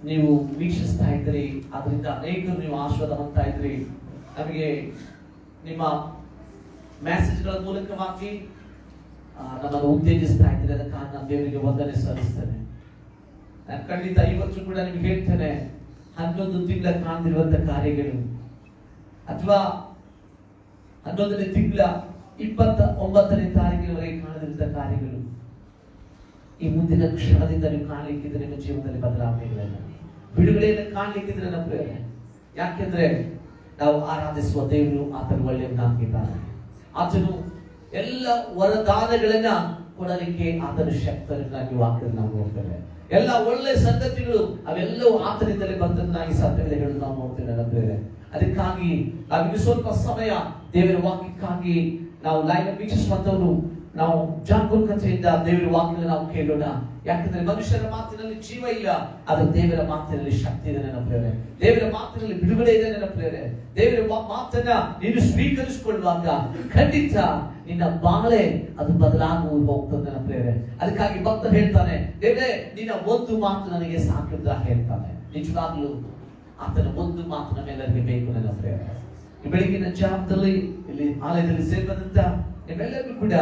ನೀವು ವೀಕ್ಷಿಸ್ತಾ ಇದ್ರಿ, ಅದರಿಂದ ಅನೇಕರು ನೀವು ಆಶೀರ್ವಾದ ಹೊಂದ್ತಾ ಇದ್ರಿ. ನಮಗೆ ನಿಮ್ಮ ಮೆಸೇಜ್ಗಳ ಮೂಲಕವಾಗಿ ನಮ್ಮನ್ನು ಉತ್ತೇಜಿಸ್ತಾ ಇದ್ರಿ. ಅದಕ್ಕಾಗಿ ನಾನು ದೇವರಿಗೆ ವಂದನೆ ಸಲ್ಲಿಸ್ತೇನೆ. ನಾನು ಖಂಡಿತ ಇವತ್ತು ಕೂಡ ನಿಮ್ಗೆ ಹೇಳ್ತೇನೆ, 11 ತಿಂಗಳ ಕಾಣದಿರುವಂತ ಕಾರ್ಯಗಳು ಅಥವಾ 11ನೇ ತಿಂಗಳ 29ನೇ ತಾರೀಕಿನವರೆಗೆ ಕಾಣದಿರುವಂತ ಕಾರ್ಯಗಳು ಈ ಮುಂದಿನ ಕ್ಷಣದಿಂದ ನೀವು ಕಾಣಲಿಕ್ಕಿದ್ರೆ ನಿಮ್ಮ ಜೀವನದಲ್ಲಿ ಬದಲಾವಣೆಗಳನ್ನ ಬಿಡುಗಡೆಯನ್ನು ಕಾಣಲಿಕ್ಕಿದ್ರೆ ನಮ್ಮ ಪ್ರೇರಣೆ. ಯಾಕೆಂದ್ರೆ ನಾವು ಆರಾಧಿಸುವ ದೇವರು ಆತನು ಒಳ್ಳೆಯವನಾಗಿದ್ದಾನೆ. ಆತನು ಎಲ್ಲ ವರದಾನಗಳನ್ನ ಕೊಡಲಿಕ್ಕೆ ಆತನ ಶಕ್ತರನ್ನಾಗಿ ವಾಕ್ಯದಲ್ಲಿ ನಾವು ನೋಡ್ತೇವೆ. ಎಲ್ಲ ಒಳ್ಳೆ ಸಂಗತಿಗಳು ಅವೆಲ್ಲವೂ ಆತನಿಂದಲೇ ಬಂದನ್ನ ಈ ಸತ್ಯಗಳನ್ನು ನಾವು ನೋಡ್ತೇವೆ ನನ್ನ ಪ್ರೇರಣೆ. ಅದಕ್ಕಾಗಿ ನಾವು ಸ್ವಲ್ಪ ಸಮಯ ದೇವರ ವಾಕ್ಯಕ್ಕಾಗಿ ನಾವು ಲೈವ್ ವೀಕ್ಷಿಸುವಂತವರು ನಾವು ಜಾಗರೂಕತೆಯಿಂದ ದೇವರ ವಾಕ್ಯವನ್ನು ನಾವು ಕೇಳೋಣ. ಯಾಕಂದ್ರೆ ಮನುಷ್ಯರ ಮಾತಿನಲ್ಲಿ ಜೀವ ಇಲ್ಲ, ಆದ್ರೆ ದೇವರ ಮಾತಿನಲ್ಲಿ ಶಕ್ತಿ ಇದೆ ನನ್ನ ಪ್ರೇರೆ. ದೇವರ ಮಾತಿನಲ್ಲಿ ಬಿಡುಗಡೆ ಇದೆ ನನ್ನ ಪ್ರೇರೆ. ದೇವರ ಮಾತನ್ನ ನೀನು ಸ್ವೀಕರಿಸಿಕೊಳ್ಳುವಾಗ ಖಂಡಿತ ನಿನ್ನ ಬಾಳೆ ಅದು ಬದಲಾಗುವುದು ಹೋಗ್ತದೆ ನನ್ನ ಪ್ರೇರೆ. ಅದಕ್ಕಾಗಿ ಭಕ್ತ ಹೇಳ್ತಾನೆ, ದೇವರೇ ನಿನ್ನ ಒಂದು ಮಾತು ನನಗೆ ಸಾಕಿದ್ರ ಹೇಳ್ತಾನೆ. ನಿಜವಾಗ್ಲೂ ಆತನ ಒಂದು ಮಾತು ನಮ್ಮೆಲ್ಲರಿಗೆ ಬೇಕು ನನ್ನ ಪ್ರೇರೆ. ಈ ಬೆಳಗಿನ ಜಾವದಲ್ಲಿ ಇಲ್ಲಿ ಆಲಯದಲ್ಲಿ ಸೇರಿದಂತ ನಿಮ್ಮೆಲ್ಲರಿಗೂ ಕೂಡ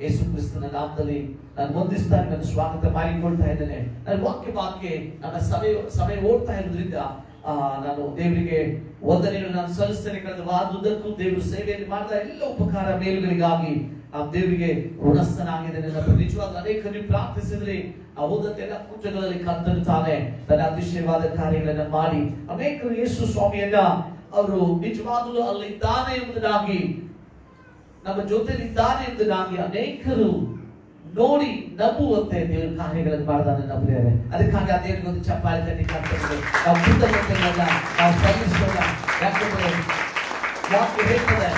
ಯೇಸು ಕ್ರಿಸ್ತನ ನಾಮದಲ್ಲಿ ನಾನು ವಂದಿಸ್ತಾ ನನ್ನ ಸ್ವಾಗತ ಮಾಡಿಕೊಳ್ತಾ ಇದ್ದೇನೆ. ನನ್ನ ವಾಕ್ಯ ನನ್ನ ಸಮಯ ಓಡ್ತಾ ಇರೋದ್ರಿಂದ ನಾನು ದೇವರಿಗೆ ವಂದನೆಗಳನ್ನು ನಾನು ಸಲ್ಲಿಸ್ತೇನೆ. ಕಳೆದ ವಾರದುದ್ದಕ್ಕೂ ದೇವರು ಸೇವೆಯನ್ನು ಮಾಡಿದ ಎಲ್ಲ ಉಪಕಾರ ಮೇಲುಗಳಿಗಾಗಿ ಆ ದೇವರಿಗೆ ಋಣಸ್ಥನಾಗಿದ್ದೇನೆ. ನಿಜವಾದ ಅನೇಕ ನೀವು ಪ್ರಾರ್ಥಿಸಿದ್ರಿ, ಆ ಹೋದಂತೆಲ್ಲ ಪೂಜೆಗಳಲ್ಲಿ ಕರ್ತರುತ್ತಾನೆ ತನ್ನ ಅತಿಶಯವಾದ ಕಾರ್ಯಗಳನ್ನ ಮಾಡಿ ಅನೇಕರು ಯೇಸು ಸ್ವಾಮಿಯನ್ನ ಅವರು ನಿಜವಾಗಲೂ ಅಲ್ಲಿದ್ದಾನೆ ಎಂಬುದಾಗಿ, ನಮ್ಮ ಜೊತೆಲಿದ್ದಾನೆ ಎಂಬುದಾಗಿ ಅನೇಕರು ನೋಡಿ ನಂಬುವಂತೆ ದೇವರ ಕಾರ್ಯಗಳನ್ನು ಮಾಡಿದಾನೆ ನಂಬಿದ್ದಾರೆ. ಅದಕ್ಕಾಗಿ ಆ ದೇವರಿಗೆ ಒಂದು ಚಪ್ಪಾಳೆ ತಟ್ಟಿ ಕಾಣ್ತದೆ. ನಾವು ಕೃತಜ್ಞತೆಗಳನ್ನ ನಾವು ಸಲ್ಲಿಸೋಣ. ಯಾಕಂದ್ರೆ ವಾಕ್ಯ ಹೇಳ್ತದೆ,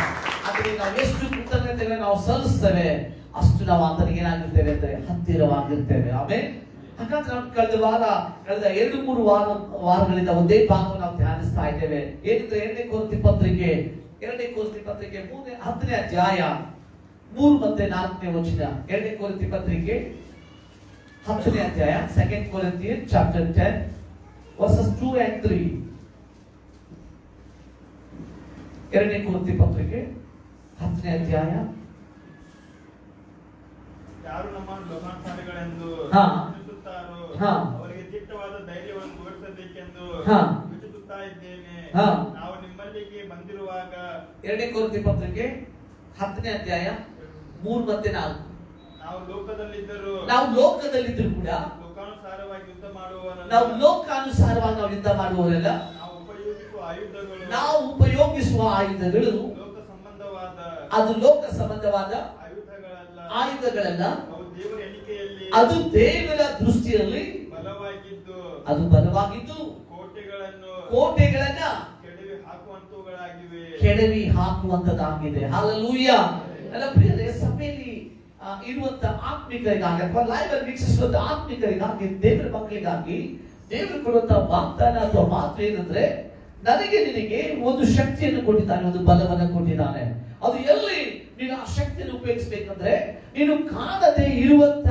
ಆದರೆ ನಾವು ಎಷ್ಟು ಕೃತಜ್ಞತೆಗಳನ್ನ ನಾವು ಸಲ್ಲಿಸ್ತೇವೆ ಅಷ್ಟು ನಾವು ಆತನಿಗೆ ಏನಾಗಿರ್ತೇವೆ ಅಂದ್ರೆ ಹತ್ತಿರವಾಗಿರ್ತೇವೆ. ಆಮೇಲೆ ಹಾಗಾದ್ರೆ ನಾವು ಕಳೆದ 2-3 ವಾರಗಳಿಂದ ಒಂದೇ ಭಾಗವನ್ನು ನಾವು ಧ್ಯಾನಿಸ್ತಾ ಇದ್ದೇವೆ. ಏನಿದ್ರೆ 2ನೇ ಕೊರಿಂಥಿ ಪತ್ರಿಕೆ 10ನೇ ಅಧ್ಯಾಯ 3 ಮತ್ತು 4ನೇ ವಚನ. 2ನೇ ಕೊರಿಂಥಿ ಪತ್ರಿಕೆ 10ನೇ ಅಧ್ಯಾಯ, 2 Corinthians chapter 10 verses 2 and 3. 2ನೇ ಕೊರಿಂಥಿ ಪತ್ರಿಕೆ 10ನೇ ಅಧ್ಯಾಯ. ಯಾರು ನಮ್ಮನ್ನು ಲೋಕಾನುಸಾರಿಗಳೆಂದು ವಿಚಿಸುತ್ತಾರೋ ಅವರಿಗೆ ದಿಟ್ಟವಾದ ಧೈರ್ಯವನ್ನು ತೋರಿಸಬೇಕೆಂದು ವಿಚಿಸುತ್ತಾ ಇದ್ದೇನೆ. ನಾವು ನಿಮ್ಮಲ್ಲಿಗೆ ಬಂದಿರುವಾಗ 2ನೇ ಕೊರಿಂಥಿ ಪತ್ರಿಕೆ 10ನೇ ಅಧ್ಯಾಯ 3 ಮತ್ತು 4. ನಾವು ಲೋಕದಲ್ಲಿದ್ದರೂ ಕೂಡ ಲೋಕಾನುಸಾರವಾಗಿ ಯುದ್ಧ ಮಾಡುವವರಲ್ಲ. ನಾವು ಯುದ್ಧ ಮಾಡುವವರಲ್ಲ. ನಾವು ಉಪಯೋಗಿಸುವ ಆಯುಧಗಳು ಲೋಕ ಸಂಬಂಧವಾದ ಆಯುಧಗಳಲ್ಲ. ಅದು ದೇವರ ದೃಷ್ಟಿಯಲ್ಲಿ ಬಲವಾಗಿದ್ದು ಕೋಟೆಗಳನ್ನ ಕೆಡವಿ ಹಾಕುವಂತದ್ದಾಗಿದೆ. ಹಲ್ಲೆಲೂಯ. ನನ್ನ ಪ್ರಿಯರೇ, ಸಭೆಯಲ್ಲಿ ಇರುವಂತ ಆತ್ಮಿಕರಿಗಾಗಿ ಅಥವಾ ಲೈವ್ ಅಲ್ಲಿ ವೀಕ್ಷಿಸುವಂತ ಆತ್ಮಿಕರಿಗಾಗಿ, ದೇವರ ಮಕ್ಕಳಿಗಾಗಿ ದೇವರು ಕೊಡುವಂತ ವಾಗ್ದಾನ ಅಥವಾ ಮಾತು ಏನಂದ್ರೆ, ನನಗೆ ನಿನಗೆ ಒಂದು ಶಕ್ತಿಯನ್ನು ಕೊಟ್ಟಿದ್ದಾನೆ, ಒಂದು ಬಲವನ್ನು ಕೊಟ್ಟಿದ್ದಾನೆ. ಅದು ಎಲ್ಲಿ ನೀನು ಆ ಶಕ್ತಿಯನ್ನು ಉಪಯೋಗಿಸಬೇಕಂದ್ರೆ, ನೀನು ಕಾಣದೆ ಇರುವಂತ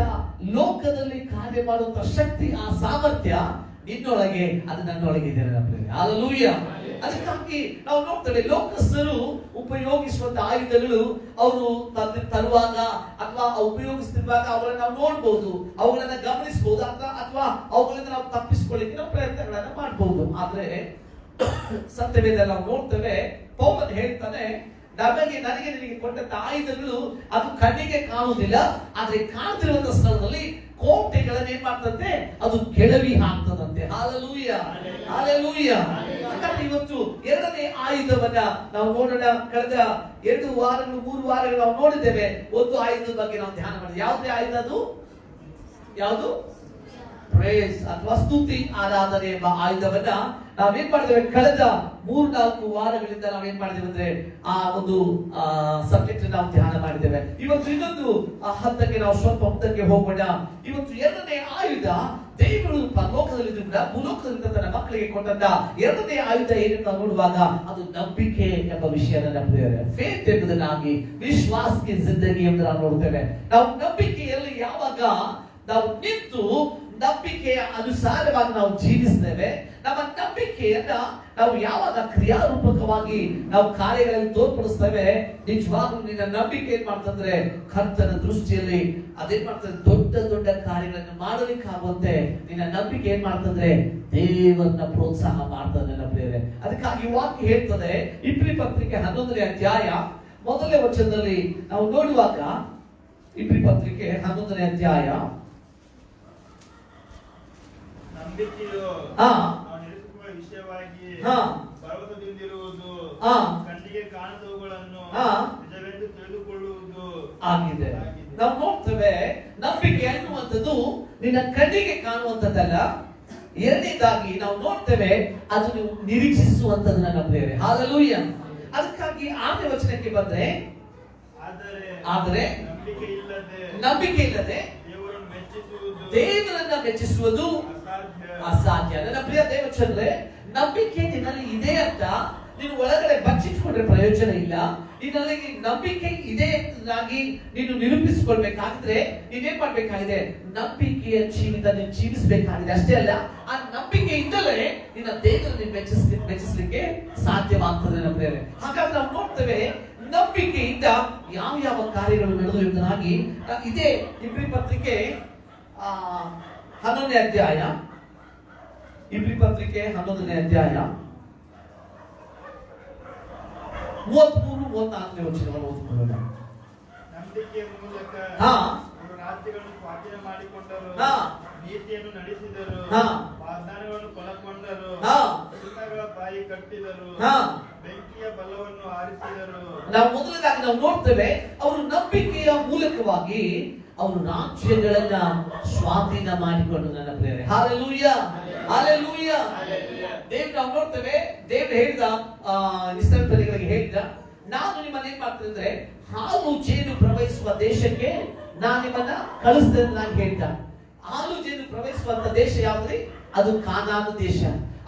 ಲೋಕದಲ್ಲಿ ಕಾರ್ಯ ಮಾಡುವಂತ ಶಕ್ತಿ, ಆ ಸಾಮರ್ಥ್ಯ ನಿನ್ನೊಳಗೆ, ಅದು ನನ್ನೊಳಗೆ ಇದೆ. ಹಲ್ಲೆಲೂಯ. ಅದಕ್ಕಾಗಿ ನಾವು ನೋಡ್ತೇವೆ, ಲೋಕಸ್ಥರು ಉಪಯೋಗಿಸುವಂತ ಆಯುಧಗಳು ಅವರು ತರುವಾಗ ಅಥವಾ ಉಪಯೋಗಿಸ್ತಿರುವಾಗ ಅವುಗಳನ್ನ ನಾವು ನೋಡ್ಬೋದು, ಅವುಗಳನ್ನ ಗಮನಿಸಬಹುದು, ಅಥವಾ ಅವುಗಳಿಂದ ನಾವು ತಪ್ಪಿಸಿಕೊಳ್ಳಿಕ್ಕೆ ನಾವು ಪ್ರಯತ್ನಗಳನ್ನ ಮಾಡಬಹುದು. ಆದ್ರೆ ಸತ್ಯವೇದ ನಾವು ನೋಡ್ತೇವೆ, ಪೌಲನು ಹೇಳ್ತಾನೆ, ನನಗೆ ನಿನಗೆ ಕೊಟ್ಟಂತ ಆಯುಧಗಳು ಅದು ಕಣ್ಣಿಗೆ ಕಾಣುವುದಿಲ್ಲ, ಆದ್ರೆ ಕಾಣ್ತಿರುವಂತ ಸ್ಥಳದಲ್ಲಿ ಕೋಟೆಗಳನ್ನ ಏನ್ ಮಾಡ್ತಂತೆ, ಅದು ಕೆಡವಿ ಹಾಕ್ತದಂತೆ. Hallelujah, hallelujah. ಇವತ್ತು 2ನೇ ಆಯುಧವನ್ನ ನಾವು ನೋಡೋಣ. ಕಳೆದ 3 ವಾರಗಳು ನಾವು ನೋಡಿದ್ದೇವೆ. ಒಂದು ಆಯುಧದ ಬಗ್ಗೆ ನಾವು ಧ್ಯಾನ ಮಾಡಿದ್ವಿ. ಯಾವುದೇ ಆಯುಧ ಅದು? ಯಾವುದು? ಪ್ರೇಸ್ ಅಥವಾ ಸ್ತುತಿ ಆರಾಧನೆ ಎಂಬ ಆಯುಧವನ್ನ ನಾವೇನ್ ಮಾಡಿದ್ದೇವೆ. ಕಳೆದ 3-4 ವಾರಗಳಿಂದ ನಾವೇನ್ ಮಾಡಿದ್ದೇವೆ ಅಂದ್ರೆ ಆ ಒಂದು ಸಬ್ಜೆಕ್ಟ್ ನಾವು ಧ್ಯಾನ ಮಾಡಿದ್ದೇವೆ. ಇವತ್ತು ಇನ್ನೊಂದು ಹಂತಕ್ಕೆ ನಾವು ಸ್ವಲ್ಪ ಮುಂದಕ್ಕೆ ಹೋಗೋಣ. ಇವತ್ತು 2ನೇ ಆಯುಧ, ದೇವರು ಪರಲೋಕದಲ್ಲಿದ್ದು ಕೂಡ ಭೂಲೋಕದಿಂದ ತನ್ನ ಮಕ್ಕಳಿಗೆ ಕೊಟ್ಟಂತ 2ನೇ ಆಯುಧ ಏನಂತ ನೋಡುವಾಗ ಅದು ನಂಬಿಕೆ ಎಂಬ ವಿಷಯ. ನಂಬಿದ್ದೇವೆ, ಫೇತ್ ಎಂಬುದನ್ನಾಗಿ ವಿಶ್ವಾಸಕ್ಕೆ ಜಿಂದಗಿ ಎಂದು ನಾವು ನೋಡ್ತೇವೆ. ನಾವು ನಂಬಿಕೆಯಲ್ಲಿ ಯಾವಾಗ ನಾವು ನಿಂತು ನಂಬಿಕೆಯ ಅನುಸಾರವಾಗಿ ನಾವು ಜೀವಿಸ್ತೇವೆ. ನಮ್ಮ ನಂಬಿಕೆಯನ್ನ ನಾವು ಯಾವಾಗ ಕ್ರಿಯಾರೂಪಕವಾಗಿ ನಾವು ಕಾರ್ಯಗಳಲ್ಲಿ ತೋರ್ಪಡಿಸ್ತೇವೆ, ನಿಜವಾಗ್ಲೂ ನಿನ್ನ ನಂಬಿಕೆ ಏನ್ ಮಾಡ್ತಂದ್ರೆ ಕರ್ತನ ದೃಷ್ಟಿಯಲ್ಲಿ ಅದೇನ್ ಮಾಡ್ತದೆ, ದೊಡ್ಡ ದೊಡ್ಡ ಕಾರ್ಯಗಳನ್ನು ಮಾಡಲಿಕ್ಕಾಗುವಂತೆ ನಿನ್ನ ನಂಬಿಕೆ ಏನ್ ಮಾಡ್ತಂದ್ರೆ ದೇವರನ್ನ ಪ್ರೋತ್ಸಾಹ ಮಾಡ್ತದೆ ನನ್ನ ಪ್ರಿಯರೇ. ಅದಕ್ಕಾಗಿ ವಾಕ್ಯ ಹೇಳ್ತದೆ, ಇಬ್ರಿ ಪತ್ರಿಕೆ 11ನೇ ಅಧ್ಯಾಯ 1ನೇ ವಚನದಲ್ಲಿ ನಾವು ನೋಡುವಾಗ, ಇಬ್ರಿ ಪತ್ರಿಕೆ 11ನೇ ಅಧ್ಯಾಯ ನಂಬಿಕೆಯು ಹಾ ನಾವು ನಿರೀಕ್ಷಿಸುವ ವಿಷಯವಾಗಿ ಹಾ ಭರವಸೆದಿಂದಿರುವುದು, ಹಾ ಕಣ್ಣಿಗೆ ಕಾಣುವವುಗಳನ್ನು ಹಾ ನಿಜವೆಂದು ತಿಳಿದುಕೊಳ್ಳುವುದು ಆಗಿದೆ. ನಾವು ನೋಡ್ತೇವೆ, ನಂಬಿಕೆ ಅನ್ನುವಂಥದ್ದು ನಿನ್ನ ಕಣ್ಣಿಗೆ ಕಾಣುವಂಥದ್ದಲ್ಲ. ಎರಡನೇದಾಗಿ ನಾವು ನೋಡ್ತೇವೆ, ಅದು ನೀವು ನಿರೀಕ್ಷಿಸುವಂಥದ್ದು ನನ್ನ ಪ್ರಿಯರೇ. ಹಾಲೆಲೂಯಾ. ಅದಕ್ಕಾಗಿ 6ನೇ ವಚನಕ್ಕೆ ಬಂದ್ರೆ, ಆದರೆ ನಂಬಿಕೆ ಇಲ್ಲದೆ ದೇವರನ್ನ ಮೆಚ್ಚಿಸುವುದು ಅಸಾಧ್ಯ. ನನ್ನ ಪ್ರಿಯ ದೇವಚಂದ್ರೆ, ನಂಬಿಕೆ ನಿನ್ನಲ್ಲಿ ಇದೆ ಅಂತ ನೀನು ಒಳಗಡೆ ಬಚ್ಚಿಟ್ಕೊಂಡ್ರೆ ಪ್ರಯೋಜನ ಇಲ್ಲ. ನಿನ್ನಲ್ಲಿ ನಂಬಿಕೆ ಇದೆ ಎಂಬುದಾಗಿ ನೀನು ನಿರೂಪಿಸಿಕೊಳ್ಬೇಕಾಗಿದ್ರೆ ನೀನೇನ್ ಮಾಡ್ಬೇಕಾಗಿದೆ, ನಂಬಿಕೆಯ ಜೀವಿತ ನೀನು ಜೀವಿಸಬೇಕಾಗಿದೆ. ಅಷ್ಟೇ ಅಲ್ಲ, ಆ ನಂಬಿಕೆಯಿಂದಲೇ ನಿನ್ನ ದೇವರನ್ನು ಮೆಚ್ಚಿಸಲಿಕ್ಕೆ ಸಾಧ್ಯವಾಗ್ತದೆ ನನ್ನ ಪ್ರಿಯರೇ. ಹಾಗಾಗಿ ನಾವು ನೋಡ್ತೇವೆ, ನಂಬಿಕೆಯಿಂದ ಯಾವ ಯಾವ ಕಾರ್ಯಗಳು ನಡೆದು ಎಂಬುದಾಗಿ ಇದೇ ಇಬ್ರಿ ಪತ್ರಿಕೆ 11ನೇ ಅಧ್ಯಾಯ, ಇಬ್ರಿ ಪತ್ರಿಕೆ 11ನೇ ಅಧ್ಯಾಯ 33-34ನೇ ವಚನವನ್ನು ಓದಿಕೊಳ್ಳೋಣ. ನಂಬಿಕೆಯ ಮೂಲಕ ರಾಜ್ಯಗಳನ್ನು ಸ್ವಾಧೀನ ಮಾಡಿಕೊಂಡರು, ನೀತಿಯನ್ನು ನಡೆಸಿದರು, ವಾಗ್ದಾನಗಳನ್ನು ಕೊಲಕೊಂಡರು, ಸಿಂಹಗಳ ಬಾಯಿ ಕಟ್ಟಿದರು, ಬೆಂಕಿಯ ಬಲವನ್ನು ಆರಿಸಿದರು. ನಾವು ಮೊದಲನೇದಾಗಿ ನಾವು ನೋಡ್ತೇವೆ, ಅವರು ನಂಬಿಕೆಯ ಮೂಲಕವಾಗಿ ಅವರು ರಾಜ್ಯಗಳನ್ನ ಸ್ವಾಧೀನ ಮಾಡಿಕೊಂಡು ನನ್ನ ಪ್ರಿಯರೇ. Hallelujah, hallelujah. ದೇವ್ರು ನಾವು ನೋಡ್ತೇವೆ, ದೇವ್ರು ಹೇಳಿದ ಇಸ್ರಾಯೇಲ್ ಪ್ರಜೆಗಳಿಗೆ ಹೇಳಿದ, ನಾನು ನಿಮ್ಮನ್ನ ಏನ್ ಮಾಡ್ತೇನೆ ಅಂದ್ರೆ ಹಾಲು ಜೇನು ಪ್ರವಹಿಸುವ ದೇಶಕ್ಕೆ ನಾನು ನಿಮ್ಮನ್ನ ಕಳಿಸ್ತೇನೆ ನಾನು ಹೇಳಿದ. ಹಾಲು ಜೇನು ಪ್ರವಹಿಸುವಂತ ದೇಶ ಯಾವ್ದ್ರಿ? ಅದು ಕಾನಾನು ದೇಶ.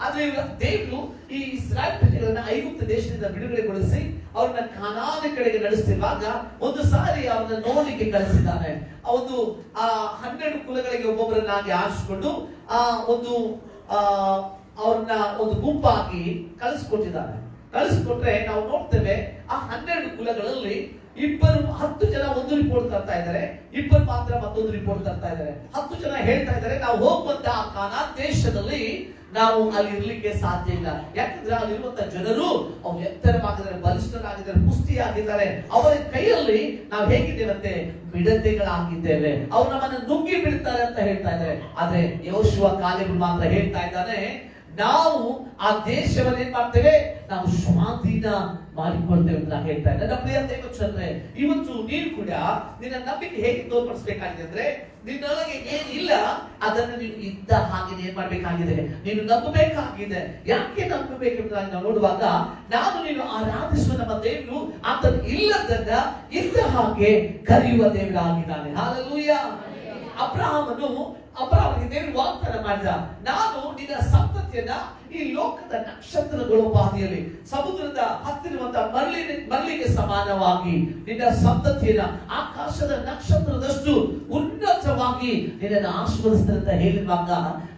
ಆದ್ರೆ ದೇವರು ಈ ಇಸ್ರಾಯೇಲ್ ಪ್ರಜೆಗಳನ್ನ ಐಗುಪ್ತ ದೇಶದಿಂದ ಬಿಡುಗಡೆಗೊಳಿಸಿ ಅವ್ರನ್ನ ಕಾನಾನ ಕಡೆಗೆ ನಡೆಸ್ತಿರುವಾಗ ಒಂದು ಸಾರಿ ಅವರನ್ನ ನೋಡಲಿಕ್ಕೆ ಕಳಿಸಿದ್ದಾನೆ. ಒಂದು 12 ಕುಲಗಳಿಗೆ ಒಬ್ಬೊಬ್ಬರನ್ನಾಗಿ ಆರಿಸಿಕೊಂಡು ಅವ್ರನ್ನ ಒಂದು ಗುಂಪಾಗಿ ಕಳಿಸ್ಕೊಟ್ಟಿದ್ದಾನೆ. ಕಳಿಸ್ಕೊಟ್ರೆ ನಾವು ನೋಡ್ತೇವೆ, ಆ 12 ಕುಲಗಳಲ್ಲಿ 10 ಜನ ಒಂದು ರಿಪೋರ್ಟ್ ತರ್ತಾ ಇದ್ದಾರೆ, 2 ಮಾತ್ರ ಮತ್ತೊಂದು ರಿಪೋರ್ಟ್ ತರ್ತಾ ಇದ್ದಾರೆ. 10 ಜನ ಹೇಳ್ತಾ ಇದ್ದಾರೆ, ನಾವು ಹೋಗುವಂತ ಆ ಕಾನಾನ್ ದೇಶದಲ್ಲಿ ನಾವು ಅಲ್ಲಿ ಇರ್ಲಿಕ್ಕೆ ಸಾಧ್ಯ ಇಲ್ಲ. ಯಾಕಂದ್ರೆ ಅಲ್ಲಿರುವಂತ ಜನರು ಅವ್ರು ಎತ್ತರವಾಗಿದ್ದಾರೆ, ಬಲಿಷ್ಠರಾಗಿದ್ದಾರೆ, ಪುಷ್ಟಿಯಾಗಿದ್ದಾರೆ. ಅವರ ಕೈಯಲ್ಲಿ ನಾವು ಹೇಗಿದ್ದೇವಂತೆ, ಮಿಡತೆಗಳಾಗಿದ್ದೇವೆ, ಅವ್ರು ನಮ್ಮನ್ನು ನುಗ್ಗಿ ಬಿಡ್ತಾರೆ ಅಂತ ಹೇಳ್ತಾ ಇದ್ದಾರೆ. ಆದ್ರೆ ಯೆಹೋಶುವ ಕಾಲೇಬ್ ಮಾತ್ರ ಹೇಳ್ತಾ ಇದ್ದಾನೆ, ನಾವು ಆ ದೇಶವನ್ನು ಏನ್ ಮಾಡ್ತೇವೆ, ನಾವು ಸ್ವಾಧೀನ ಮಾಡಿಕೊಳ್ತೇವೆ ಅಂತ ಹೇಳ್ತಾ ಇದ್ದಾರೆ. ನನ್ನ ಪ್ರಿಯ ದೇವಚಂದ್ರೆ, ಇವತ್ತು ನೀನು ಕೂಡ ನಿನ್ನ ನಂಬಿಕೆ ಹೇಗೆ ತೋರ್ಪಡಿಸಬೇಕಾಗಿದೆ ಅಂದ್ರೆ, ನಿನ್ನೊಳಗೆ ಏನಿಲ್ಲ ಅದನ್ನು ನೀನು ಇದ್ದ ಹಾಗೆ ಏನ್ ಮಾಡ್ಬೇಕಾಗಿದೆ, ನೀನು ನಂಬಬೇಕಾಗಿದೆ. ಯಾಕೆ ನಂಬಬೇಕೆಂಬುದಾಗಿ ನಾವು ನೋಡುವಾಗ, ನೀನು ಆರಾಧಿಸುವ ನಮ್ಮ ದೇವರು ಆತನ ಇಲ್ಲದನ್ನ ಇದ್ದ ಹಾಗೆ ಕರೆಯುವ ದೇವರಾಗಿದ್ದಾನೆ. ಹಾಲೆಲೂಯಾ. ಅಬ್ರಹಾಮನಿಗೆ ದೇವರು ವಾಗ್ದಾನ ಮಾಡಿದ, ನಾನು ನಿನ್ನ ಸಂತತಿಯನ್ನ ಈ ಲೋಕದ ನಕ್ಷತ್ರಗಳ ಪಾದಿಯಲ್ಲಿ ಸಮುದ್ರದ ಹತ್ತಿರುವಂತಹ ಮರಳಿಗೆ ಸಮಾನವಾಗಿ ನಿನ್ನ ಸಂತತಿಯನ್ನ ಆಕಾಶದ ನಕ್ಷತ್ರದಷ್ಟು ಉನ್ನತವಾಗಿ ನಿನ್ನನ್ನು ಆಶೀರ್ವದಿಸ್ತೇನೆ ಅಂತ ಹೇಳಿರುವಾಗ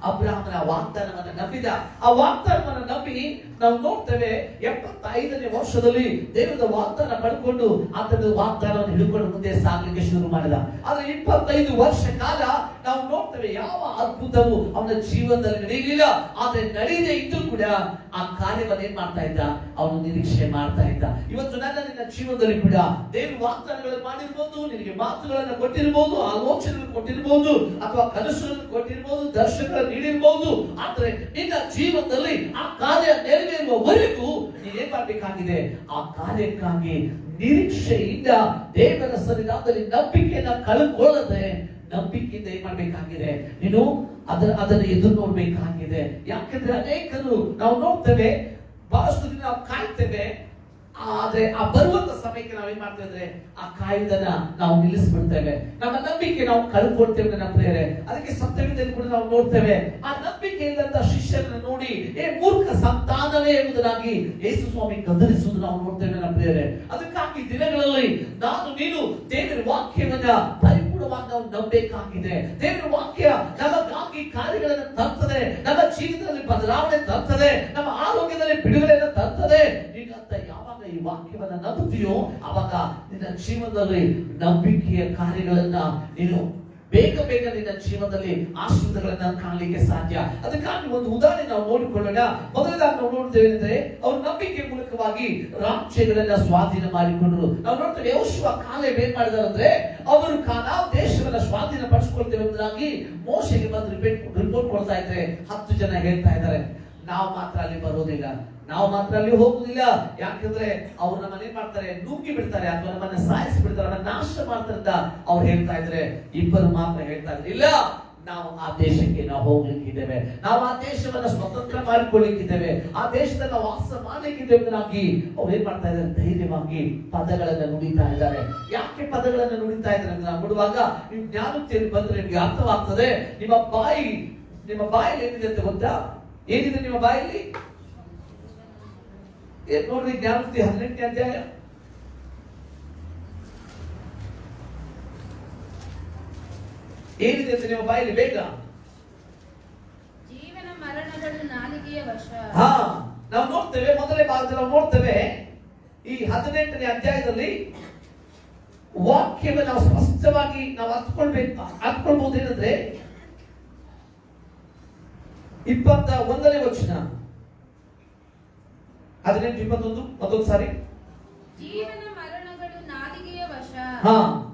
ಅಬ್ರಹಾಮನ ವಾಗ್ದಾನವನ್ನು ನಂಬಿದ. ಆ ವಾಗ್ದಾನವನ್ನು ನಂಬಿ ನಾವು ನೋಡ್ತೇವೆ, 75ನೇ ವರ್ಷದಲ್ಲಿ ದೇವರ ವಾಗ್ದಾನ ಪಡ್ಕೊಂಡು ಆತನ ವಾಗ್ದಾನವನ್ನು ಹಿಡ್ಕೊಂಡು ಮುಂದೆ ಸಾಗಲಿಕ್ಕೆ ಶುರು ಮಾಡಿದ. ಆದ್ರೆ 25 ವರ್ಷ ಕಾಲ ನಾವು ನೋಡ್ತೇವೆ, ಯಾವ ಅದ್ಭುತವು ಅವನ ಜೀವನದಲ್ಲಿ ನಡೆಯಲಿಲ್ಲ. ಆದ್ರೆ ನಡೆಯದೇ ಇದ್ದು ಕೂಡ ಆ ಕಾರ್ಯವನ್ನು ಏನ್ ಮಾಡ್ತಾ ಇದ್ದ, ಅವನು ನಿರೀಕ್ಷೆ ಮಾಡ್ತಾ ಇದ್ದ. ಇವತ್ತು ನಿನ್ನ ಜೀವನದಲ್ಲಿ ಕೂಡ ದೇವರು ವಾಗ್ದಾನಗಳನ್ನು ಮಾಡಿರ್ಬೋದು, ನಿನಗೆ ಮಾತುಗಳನ್ನು ಕೊಟ್ಟಿರ್ಬೋದು, ಆಲೋಚನೆಗಳನ್ನು ಕೊಟ್ಟಿರ್ಬೋದು, ಅಥವಾ ಕನಸುಗಳನ್ನು ಕೊಟ್ಟಿರ್ಬೋದು, ದರ್ಶನಗಳನ್ನು ನೀಡಿರ್ಬೋದು. ಆದ್ರೆ ನಿನ್ನ ಜೀವನದಲ್ಲಿ ಆ ಕಾರ್ಯ ನೆರವೇರುವವರೆಗೂ ನೀನೇನ್ ಮಾಡ್ಬೇಕಾಗಿದೆ, ಆ ಕಾರ್ಯಕ್ಕಾಗಿ ನಿರೀಕ್ಷೆಯಿಂದ ದೇವರ ಸನ್ನಿಧಾನದಲ್ಲಿ ನಂಬಿಕೆಯನ್ನ ಕಳ್ಕೊಳ್ಳದೆ ನಂಬಿಕೆಯಿಂದ ಏನ್ ಮಾಡ್ಬೇಕಾಗಿದೆ, ನೀನು ಅದನ್ನು ಎದುರು ನೋಡ್ಬೇಕಾಗಿದೆ. ಯಾಕಂದ್ರೆ ಅನೇಕರು ನಾವು ನೋಡ್ತೇವೆ, ಬಹಳಷ್ಟು ದಿನ ನಾವು ಕಾಯ್ತೇವೆ, ಆದ್ರೆ ಆ ಬರುವಂತ ಸಮಯಕ್ಕೆ ನಾವೇನ್ ಮಾಡ್ತೇವೆ ಅಂದ್ರೆ ಆ ಕಾಯುವುದನ್ನ ನಾವು ನಿಲ್ಲಿಸ್ಬಿಡ್ತೇವೆ. ನಮ್ಮ ನಂಬಿಕೆ ನಾವು ಕಳ್ಕೊಳ್ತೇವೆ ನನ್ನ ಪ್ರಿಯರೇ. ಅದಕ್ಕೆ ಸತ್ಯವಿದ್ದಲ್ಲಿ ಕೂಡ ನಾವು ನೋಡ್ತೇವೆ, ಆ ನಂಬಿಕೆ ಇಲ್ಲಂತ ಶಿಷ್ಯರನ್ನು ನೋಡಿ ಮೂರ್ಖ ಸಂತಾನವೇ ಎಂಬುದಾಗಿ ಯೇಸು ಸ್ವಾಮಿ ಗದರಿಸುವುದು ನಾವು ನೋಡ್ತೇವೆ ನನ್ನ ಪ್ರಿಯರೇ. ಅದಕ್ಕಾಗಿ ದಿನಗಳಲ್ಲಿ ನೀನು ದೇವರ ವಾಕ್ಯವನ್ನ ಪರಿಪೂರ್ಣವಾಗಿ ನಾವು ನಂಬಬೇಕಾಗಿದೆ. ದೇವರ ವಾಕ್ಯ ನಮಗಾಗಿ ಕಾರ್ಯಗಳನ್ನು ತರ್ತದೆ, ನಮ್ಮ ಜೀವಿತದಲ್ಲಿ ಬದಲಾವಣೆ ತರ್ತದೆ, ನಮ್ಮ ಆರೋಗ್ಯದಲ್ಲಿ ಬಿಡುಗಡೆಯನ್ನು ತರ್ತದೆ. ನೀನಂತ ಯಾವಾಗ ಈ ವಾಕ್ಯವನ್ನ ನಂಬುತ್ತೀಯೋ ಅವಾಗ ನಿನ್ನ ಜೀವನದಲ್ಲಿ ನಂಬಿಕೆಯ ಕಾರ್ಯಗಳನ್ನ ನೀನು ಬೇಗ ನಿನ್ನ ಜೀವನದಲ್ಲಿ ಆಶೀರ್ವಾದಗಳನ್ನ ಕಾಣಲಿಕ್ಕೆ ಸಾಧ್ಯ. ಅದಕ್ಕಾಗಿ ಒಂದು ಉದಾಹರಣೆ ನಾವು ನೋಡಿಕೊಳ್ಳೋಣ. ಮೊದಲದಾಗಿ ನಾವು ನೋಡ್ತೇವೆ ಅಂದ್ರೆ ಅವರು ನಂಬಿಕೆ ಮೂಲಕವಾಗಿ ರಾಜ್ಯಗಳನ್ನ ಸ್ವಾಧೀನ ಮಾಡಿಕೊಂಡ್ರು. ನಾವು ನೋಡ್ತೇವೆ ಯೆಹೋಶುವ ಕಾಲೇಬ್ ಏನ್ ಮಾಡಿದಾರೆ ಅಂದ್ರೆ ಅವರು ಕಾನಾನ್ ದೇಶವನ್ನ ಸ್ವಾಧೀನ ಪಡಿಸಿಕೊಳ್ತೇವೆ ಎಂಬುದಾಗಿ ಮೋಶೆಗೆ ಬಂದು ರಿಪೋರ್ಟ್ ಕೊಡ್ತಾ ಇದ್ರೆ 10 ಜನ ಹೇಳ್ತಾ ಇದ್ದಾರೆ ನಾವು ಮಾತ್ರ ಅಲ್ಲಿ ಬರೋದಿಲ್ಲ, ನಾವು ಮಾತ್ರ ಅಲ್ಲಿ ಹೋಗುದಿಲ್ಲ. ಯಾಕಂದ್ರೆ ಅವ್ರು ನಮ್ಮನ್ನ ಏನ್ ಮಾಡ್ತಾರೆ, ನುಗ್ಗಿ ಬಿಡ್ತಾರೆ ಅಥವಾ ನಮ್ಮನ್ನ ಸಾಯಿಸಿ ಬಿಡ್ತಾರೆ, ನಮ್ಮನ್ನ ನಾಶ ಮಾಡ್ತಾರೆ ಅಂತ ಅವ್ರು ಹೇಳ್ತಾ ಇದ್ರೆ 2 ಮಾತ್ರ ಹೇಳ್ತಾ ಇದ್ರೆ ಇಲ್ಲ, ನಾವು ಆ ದೇಶಕ್ಕೆ ನಾವು ಹೋಗ್ಲಿಕ್ಕಿದ್ದೇವೆ, ನಾವು ಆ ದೇಶವನ್ನ ಸ್ವತಂತ್ರ ಮಾಡಿಕೊಳ್ಳಿಕ್ಕಿದ್ದೇವೆ, ಆ ದೇಶದಲ್ಲಿ ನಾವು ವಾಸ ಮಾಡ್ಲಿಕ್ಕಿದ್ದೇವೆ ಎಂಬುದಾಗಿ ಅವ್ರು ಏನ್ ಮಾಡ್ತಾ ಇದ್ದಾರೆ, ಧೈರ್ಯವಾಗಿ ಪದಗಳನ್ನ ನುಡಿತಾ ಇದ್ದಾರೆ. ಯಾಕೆ ಪದಗಳನ್ನ ನುಡಿತಾ ಇದ್ದಾರೆ ಅಂತ ನಾವು ನೋಡುವಾಗ ನೀವು ಜ್ಞಾನೋಕ್ತಿಯಲ್ಲಿ ಬಂದ್ರೆ ನಿಮ್ಗೆ ಅರ್ಥವಾಗ್ತದೆ. ನಿಮ್ಮ ಬಾಯಲ್ಲಿ ಏನಿದೆ ಅಂತ ಗೊತ್ತಾ? ಏನಿದೆ ನಿಮ್ಮ ಬಾಯಲ್ಲಿ? ನೋಡ್ರಿ, ಜ್ಞಾನೋಕ್ತಿ 18ನೇ ಅಧ್ಯಾಯ ಏನಿದೆ ಅಂತ ನಿಮ್ಮ ಬಾಯಲ್ಲಿ ಬೇಗ. ಜೀವನ ಮರಣಗಳು ನಾಲಿಗೆಯ ವಶ. ನಾವು ನೋಡ್ತೇವೆ, ಮೊದಲನೇ ಭಾಗದಲ್ಲಿ ನಾವು ನೋಡ್ತೇವೆ ಈ 18ನೇ ಅಧ್ಯಾಯದಲ್ಲಿ ವಾಕ್ಯವನ್ನು ನಾವು ಸ್ಪಷ್ಟವಾಗಿ ನಾವು ಅರ್ಥಕೊಳ್ಬಹುದು. ಏನಂದ್ರೆ 21ನೇ ವಚನ, 18-21 ಮತ್ತೊಂದು ಸಾರಿ. ಜೀವನ ಮರಣಗಳು ನಾಲಿಗೆಯ ವಶ,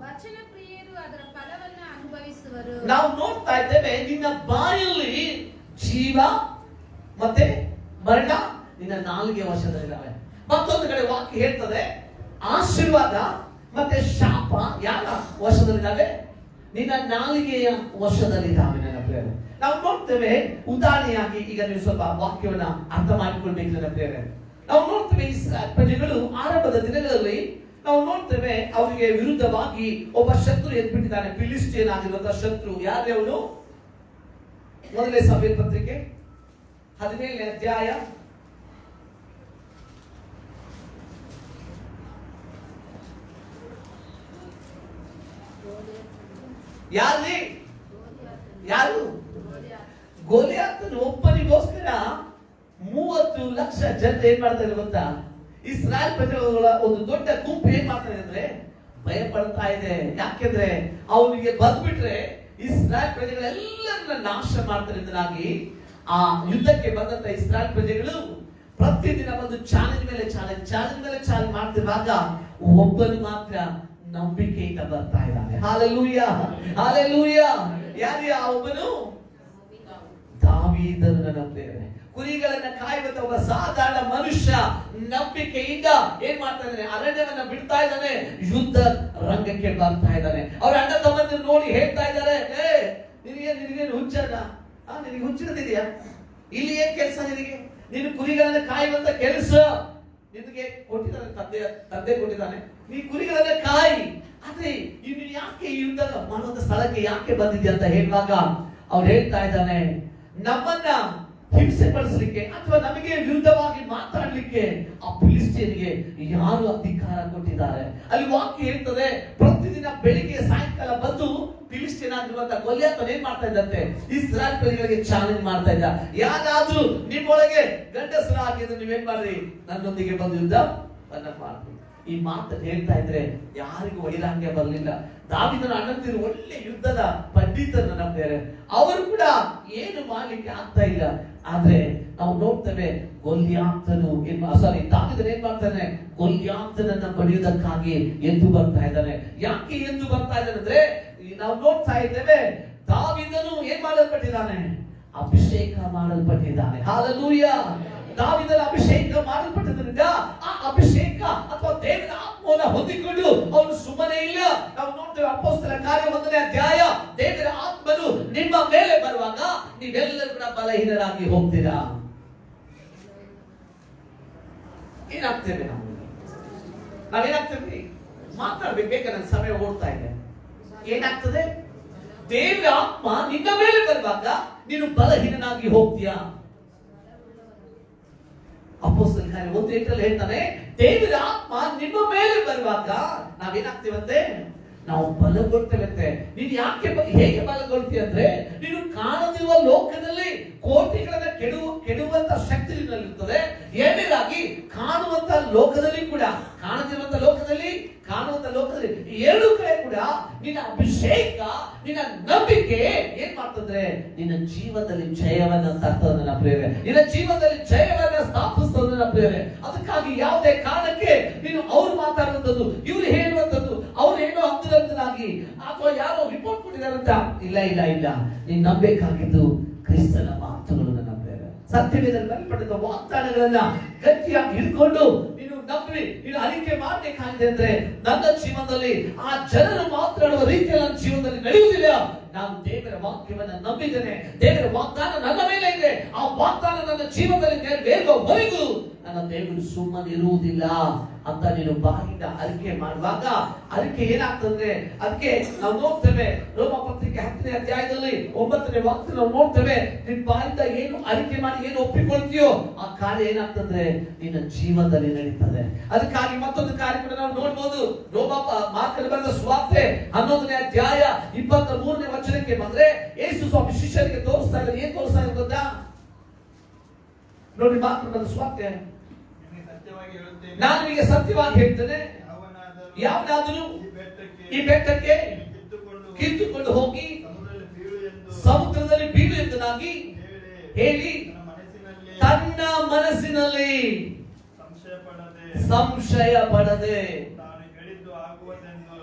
ವಚನ ಪ್ರಿಯರು ಅದರ ಫಲವನ್ನು ಅನುಭವಿಸುವರು. ನಾವು ನೋಡ್ತಾ ಇದ್ದೇವೆ ನಿನ್ನ ಬಾಯಲ್ಲಿ ಜೀವ ಮತ್ತೆ ಮರಣ ನಿನ್ನ ನಾಲಿಗೆಯ ವಶದಲ್ಲಿದ್ದಾವೆ. ಮತ್ತೊಂದು ಕಡೆ ವಾಕ್ಯ ಹೇಳ್ತದೆ ಆಶೀರ್ವಾದ ಮತ್ತೆ ಶಾಪ ಯಾರ ವಶದಲ್ಲಿದ್ದಾವೆ? ನಿನ್ನ ನಾಲಿಗೆಯ ವಶದಲ್ಲಿದ್ದಾವೆ. ನನ್ನ ಪ್ರಿಯರೇ, ನಾವು ನೋಡ್ತೇವೆ ಉದಾಹರಣೆಯಾಗಿ, ಈಗ ನೀವು ಸ್ವಲ್ಪ ವಾಕ್ಯವನ್ನ ಅರ್ಥ ಮಾಡಿಕೊಳ್ಬೇಕು ನನ್ನ ಪ್ರಿಯರೇ. ನಾವು ನೋಡ್ತೇವೆ ಇಸ್ರಾಯೇಲ್ ಪ್ರಜೆಗಳು ಆರಂಭದ ದಿನಗಳಲ್ಲಿ ನಾವು ನೋಡ್ತೇವೆ ಅವರಿಗೆ ವಿರುದ್ಧವಾಗಿ ಒಬ್ಬ ಶತ್ರು ಎದ್ಬಿಟ್ಟಿದ್ದಾನೆ. ಫಿಲಿಸ್ಟಿಯನ್ ಆಗಿರುವಂತಹ ಶತ್ರು. ಯಾರೇ ಅವನು? ಮೊದಲನೇ ಸಮುವೇಲ್ ಪತ್ರಿಕೆ 17ನೇ ಅಧ್ಯಾಯ 'ಯಾರು ಗೋಲಿಯಾತನು ಒಬ್ಬನಿಗೋಸ್ಕರ 30 ಲಕ್ಷ ಜನ ಏನ್ ಮಾಡ್ತಾರೆ ಗೊತ್ತಾ? ಇಸ್ರಾಯೇಲ್ ಪ್ರಜೆಗಳ ಒಂದು ದೊಡ್ಡ ಗುಂಪು ಏನ್ ಮಾಡ್ತಾರೆ ಅಂದ್ರೆ ಭಯ ಪಡ್ತಾ ಇದೆ. ಯಾಕೆಂದ್ರೆ ಅವನಿಗೆ ಬಂದ್ಬಿಟ್ರೆ ಇಸ್ರಾಯೇಲ್ ಪ್ರಜೆಗಳೆಲ್ಲರನ್ನ ನಾಶ ಮಾಡ್ತಾರೆ ಎಂಬುದಾಗಿ ಆ ಯುದ್ಧಕ್ಕೆ ಬಂದಂತ ಇಸ್ರಾಯೇಲ್ ಪ್ರಜೆಗಳು ಪ್ರತಿದಿನ ಒಂದು ಚಾಲೆಂಜ್ ಮೇಲೆ ಚಾಲೆಂಜ್ ಮಾಡ್ತಿರುವಾಗ ಒಬ್ಬನು ಮಾತ್ರ ನಂಬಿಕೆಯಿಂದ ಬರ್ತಾ ಇದ್ದಾನೆ. Hallelujah, hallelujah. ಯಾರು ಆ ಒಬ್ಬನು? ದಾವೀದನನ್ನು ನಂಬಿದ್ದೇವೆ. ಕುರಿಗಳನ್ನ ಕಾಯುವಂತ ಒಬ್ಬ ಸಾಧಾರಣ ಮನುಷ್ಯ ನಂಬಿಕೆಯಿಂದ ಏನ್ ಮಾಡ್ತಾ ಇದ್ದಾನೆ? ಅರಣ್ಯವನ್ನ ಬಿಡ್ತಾ ಇದ್ದಾನೆ, ಯುದ್ಧ ರಂಗಕ್ಕೆ ಬರ್ತಾ ಇದ್ದಾನೆ. ಅವ್ರ ಅಣ್ಣ ತಮ್ಮಂದಿರು ನೋಡಿ ಹೇಳ್ತಾ ಇದ್ದಾರೆ, ನಿನಗೆ ಹುಚ್ಚನ, ನಿನಗೆ ಹುಚ್ಚಿರದಿದೆಯಾ? ಇಲ್ಲಿ ಏನ್ ಕೆಲಸ ನಿನಗೆ? ನೀನು ಕುರಿಗಳನ್ನ ಕಾಯುವಂತ ಕೆಲಸ ನಿನಗೆ ಕೊಟ್ಟಿದ್ದಾನೆ, ತಂದೆ ಕೊಟ್ಟಿದ್ದಾನೆ. ನೀ ಕುರಿಗಳನ್ನ ಕಾಯಿ, ಆದ್ರೆ ಇನ್ನು ಯಾಕೆ ಈ ಯುದ್ಧ ಮಾಡುವಂತ ಸ್ಥಳಕ್ಕೆ ಯಾಕೆ ಬಂದಿದ್ಯಾ ಅಂತ ಹೇಳುವಾಗ ಅವ್ರು ಹೇಳ್ತಾ ಇದ್ದಾನೆ, ನಮ್ಮನ್ನ ಹಿಂಸೆ ಪಡಿಸಲಿಕ್ಕೆ ಅಥವಾ ನಮಗೆ ವಿರುದ್ಧವಾಗಿ ಮಾತಾಡ್ಲಿಕ್ಕೆ ಆ ಫಿಲಿಸ್ಟಿಯನ್ಗೆ ಯಾರು ಅಧಿಕಾರ ಕೊಟ್ಟಿದ್ದಾರೆ? ಅಲ್ಲಿ ವಾಕ್ಯ ಹೇಳ್ತದೆ, ಪ್ರತಿದಿನ ಬೆಳಿಗ್ಗೆ ಸಾಯಂಕಾಲ ಬಂದು ಫಿಲಿಸ್ಟಿಯನ್ ಆಗಿರುವಂತ ಗೊಲ್ಯಾತನ ಏನ್ ಮಾಡ್ತಾ ಇದ್ದಂತೆ? ಇಸ್ರಾಯೇಲ್ ಪ್ರಜೆಗಳಿಗೆ ಚಾಲೆಂಜ್ ಮಾಡ್ತಾ ಇದ್ದ. ಯಾರಾದ್ರೂ ನಿಮ್ಮೊಳಗೆ ಗಂಡಸರ ಆಗಿದ್ರೆ ನೀವೇನ್ ಮಾಡ್ರಿ, ನನ್ನೊಂದಿಗೆ ಬಂದು ಯುದ್ಧವನ್ನ ಮಾಡ್ರಿ. ಈ ಮಾತನ್ನು ಹೇಳ್ತಾ ಇದ್ರೆ ಯಾರಿಗೂ ವೈರಾಗ್ಯ ಬರಲಿಲ್ಲ. ದಾವೀದನ ಅಣ್ಣಂದಿರು ಒಳ್ಳೆ ಯುದ್ಧದ ಪಂಡಿತರು ನಂಬಿದ್ದಾರೆ. ಅವರು ಕೂಡ ಏನು ಮಾಡ್ಲಿಕ್ಕೆ ಆಗ್ತಾ ಇಲ್ಲ. ಆದ್ರೆ ನಾವು ನೋಡ್ತೇವೆ ದಾವೀದನು ಏನ್ ಮಾಡ್ತಾನೆ? ಗೊಲ್ಯಾತನನ್ನ ಬಡಿಯುವುದಕ್ಕಾಗಿ ಎದ್ದು ಬರ್ತಾ ಇದ್ದಾನೆ. ಯಾಕೆ ಎದ್ದು ಬರ್ತಾ ಇದ್ದಾನೆ ಅಂದ್ರೆ ನಾವು ನೋಡ್ತಾ ಇದ್ದೇವೆ ದಾವೀದನು ಏನ್ ಮಾಡಲ್ಪಟ್ಟಿದ್ದಾನೆ? ಅಭಿಷೇಕ ಮಾಡಲ್ಪಟ್ಟಿದ್ದಾನೆ. ಹಾಲೆಲೂಯಾ. ದಾವೀದನ ಅಭಿಷೇಕ ಮಾಡಲ್ಪಟ್ಟಿದ್ದರಿಂದ ಆ ಅಭಿಷೇಕ ಅಥವಾ ದೇವರ ಆತ್ಮವನ್ನು ಹೊಂದಿಕೊಂಡು ಅವನು ಸುಮ್ಮನೆ ಇಲ್ಲ. ನಾವು ನೋಡ್ತೇವೆ ಅಪೊಸ್ತಲರ ಕಾರ್ಯ 1ನೇ ಅಧ್ಯಾಯ, ದೇವರ ಆತ್ಮನು ನಿಮ್ಮ ಮೇಲೆ ಬರುವಾಗ ನೀವೆಲ್ಲರೂ ಕೂಡ ಬಲಹೀನರಾಗಿ ಹೋಗ್ತೀರಾ. ಏನಾಗ್ತೇವೆ ನಾವೇನಾಗ್ತೇವೆ? ಮಾತಾಡ್ಬೇಕು, ನನ್ನ ಸಮಯ ಓಡ್ತಾ ಇದೆ. ಏನಾಗ್ತದೆ? ದೇವರ ಆತ್ಮ ನಿನ್ನ ಮೇಲೆ ಬರುವಾಗ ನೀನು ಬಲಹೀನನಾಗಿ ಹೋಗ್ತೀಯಾ. ಅಪೊಸ್ತಲರ ಕಾರ್ಯ 1:8 ಹೇಳ್ತಾನೆ, ದೇವರ ಆತ್ಮ ನಿಮ್ಮ ಮೇಲೆ ಬರುವಾಗ ನಾವೇನಾಗ್ತೀವಂತೆ? ನಾವು ಬಲಗೊಳ್ತೇವೆ ಅಂತೆ. ನೀನು ಯಾಕೆ ಹೇಗೆ ಬಲಗೊಳ್ತೀಯ ಅಂದ್ರೆ, ನೀನು ಕಾಣದಿರುವ ಲೋಕದಲ್ಲಿ ಕೋಟಿಗಳನ್ನ ಕೆಡುವಂತ ಶಕ್ತಿ ನಿನ್ನಲ್ಲಿರ್ತದೆ. ಎರಡನೇದಾಗಿ ಕಾಣುವಂತ ಲೋಕದಲ್ಲಿ ಕೂಡ, ಕಾಣದಿರುವಂತ ಲೋಕದಲ್ಲಿ, ಕಾಣುವಂತ ಲೋಕದಲ್ಲಿ ಎರಡು ಕಡೆ ಕೂಡ ನಿನ್ನ ಅಭಿಷೇಕ, ನಿನ್ನ ನಂಬಿಕೆ ಏನ್ ಮಾಡ್ತಂದ್ರೆ ನಿನ್ನ ಜೀವನದಲ್ಲಿ ಜಯವನ್ನ ತರ್ತದೆ ನನ್ನ ಪ್ರಿಯರೇ. ನಿನ್ನ ಜೀವನದಲ್ಲಿ ಜಯವನ್ನ ಸ್ಥಾಪಿಸ್ತದೆ ನನ್ನ ಪ್ರಿಯರೇ. ಅದಕ್ಕಾಗಿ ಯಾವುದೇ ಕಾರಣಕ್ಕೆ ನೀನು ಅವ್ರು ಮಾತಾಡುವಂಥದ್ದು, ಇವ್ರು ಹೇಳುವಂಥದ್ದು, ಅವ್ರು ಏನೋ ಅಂತಿರಂತನಾಗಿ ಅಥವಾ ಯಾರೋ ರಿಪೋರ್ಟ್ ಕೊಟ್ಟಿದಾರಂತ ಇಲ್ಲ ಇಲ್ಲ ಇಲ್ಲ. ನೀನು ನಂಬೇಕಾಗಿದ್ದು ಕ್ರಿಸ್ತನ ಮಾತುಗಳು ನನ್ನ ಪ್ರಿಯರೇ. ಸತ್ಯವೇದದಲ್ಲಿ ಬರೆಯಲ್ಪಟ್ಟಿದ್ದ ವಾಗ್ದಾನಗಳನ್ನ ಗಟ್ಟಿಯಾಗಿ ಹಿಡ್ಕೊಂಡು ನೀನು ನಂಬಿ ನೀನು ಅರಿಕೆ ಮಾಡಬೇಕಾಗಿದೆ ಅಂದ್ರೆ, ನನ್ನ ಜೀವನದಲ್ಲಿ ಆ ಜನರು ಮಾತನಾಡುವ ರೀತಿಯಲ್ಲಿ ನನ್ನ ಜೀವನದಲ್ಲಿ ನಡೆಯುವುದಿಲ್ಲ. ನಾನು ದೇವರ ವಾಕ್ಯವನ್ನ ನಂಬಿದ್ದೇನೆ, ದೇವರ ವಾಗ್ದಾನ ನನ್ನ ಮೇಲೆ ಇದೆ. ಆ ವಾಗ್ದಾನ ನನ್ನ ಜೀವನದಲ್ಲಿ ನೆರವೇರುವವರೆಗೂ ನನ್ನ ದೇವರು ಸುಮ್ಮನೆ ಇರುವುದಿಲ್ಲ ಅಂತ ನೀನು ಬಾಯಿಂದ ಅರಿಕೆ ಮಾಡುವಾಗ ಅರಿಕೆ ಏನಾಗ್ತದೆ. ಅದಕ್ಕೆ ನಾವು ನೋಡ್ತೇವೆ ರೋಮ ಪತ್ರಿಕೆ 10ನೇ ಅಧ್ಯಾಯದಲ್ಲಿ 9ನೇ ವಾಕ್ಯ ನಾವು ನೋಡ್ತೇವೆ. ನಿನ್ನ ಬಾಯಿಂದ ಏನು ಅರಿಕೆ ಮಾಡಿ ಏನು ಒಪ್ಪಿಕೊಳ್ತೀಯೋ ಆ ಕಾರ್ಯ ಏನಾಗ್ತದೆ ನಿನ್ನ ಜೀವನದಲ್ಲಿ ನಡೀತದೆ. ಅದಕ್ಕಾಗಿ ಮತ್ತೊಂದು ಕಾರ್ಯ ಕೂಡ ನಾವು ನೋಡ್ಬೋದು. ರೋಮ ಮಾರ್ಕಲ್ಲಿ ಬರೆದ ಸುವಾರ್ತೆ 11ನೇ ಅಧ್ಯಾಯ 23ನೇ ವಚನಕ್ಕೆ ಬಂದ್ರೆ, ಯೇಸು ಸ್ವಾಮಿ ಶಿಷ್ಯರಿಗೆ ತೋರಿಸ್ತಾ ಇದ್ದಾರೆ. ಏನ್ ತೋರಿಸ್ತಾ ಇದ್ದಾರೆ ಗೊತ್ತಾ? ನೋಡಿ, ಮಾರ್ಕಲ್ಲಿ ಬರೆದ ಸುವಾರ್ತೆ, ನಾನು ನಿಮಗೆ ಸತ್ಯವಾಗಿ ಹೇಳ್ತೇನೆ, ಯಾವನಾದರೂ ಈ ಬೆಟ್ಟಕ್ಕೆ ಕಿತ್ತುಕೊಂಡು ಹೋಗಿ ಸಮುದ್ರದಲ್ಲಿ ಬೀಳು ಎಂಬುದಾಗಿ ಹೇಳಿ ತನ್ನ ಮನಸ್ಸಿನಲ್ಲಿ ಸಂಶಯ ಪಡದೆ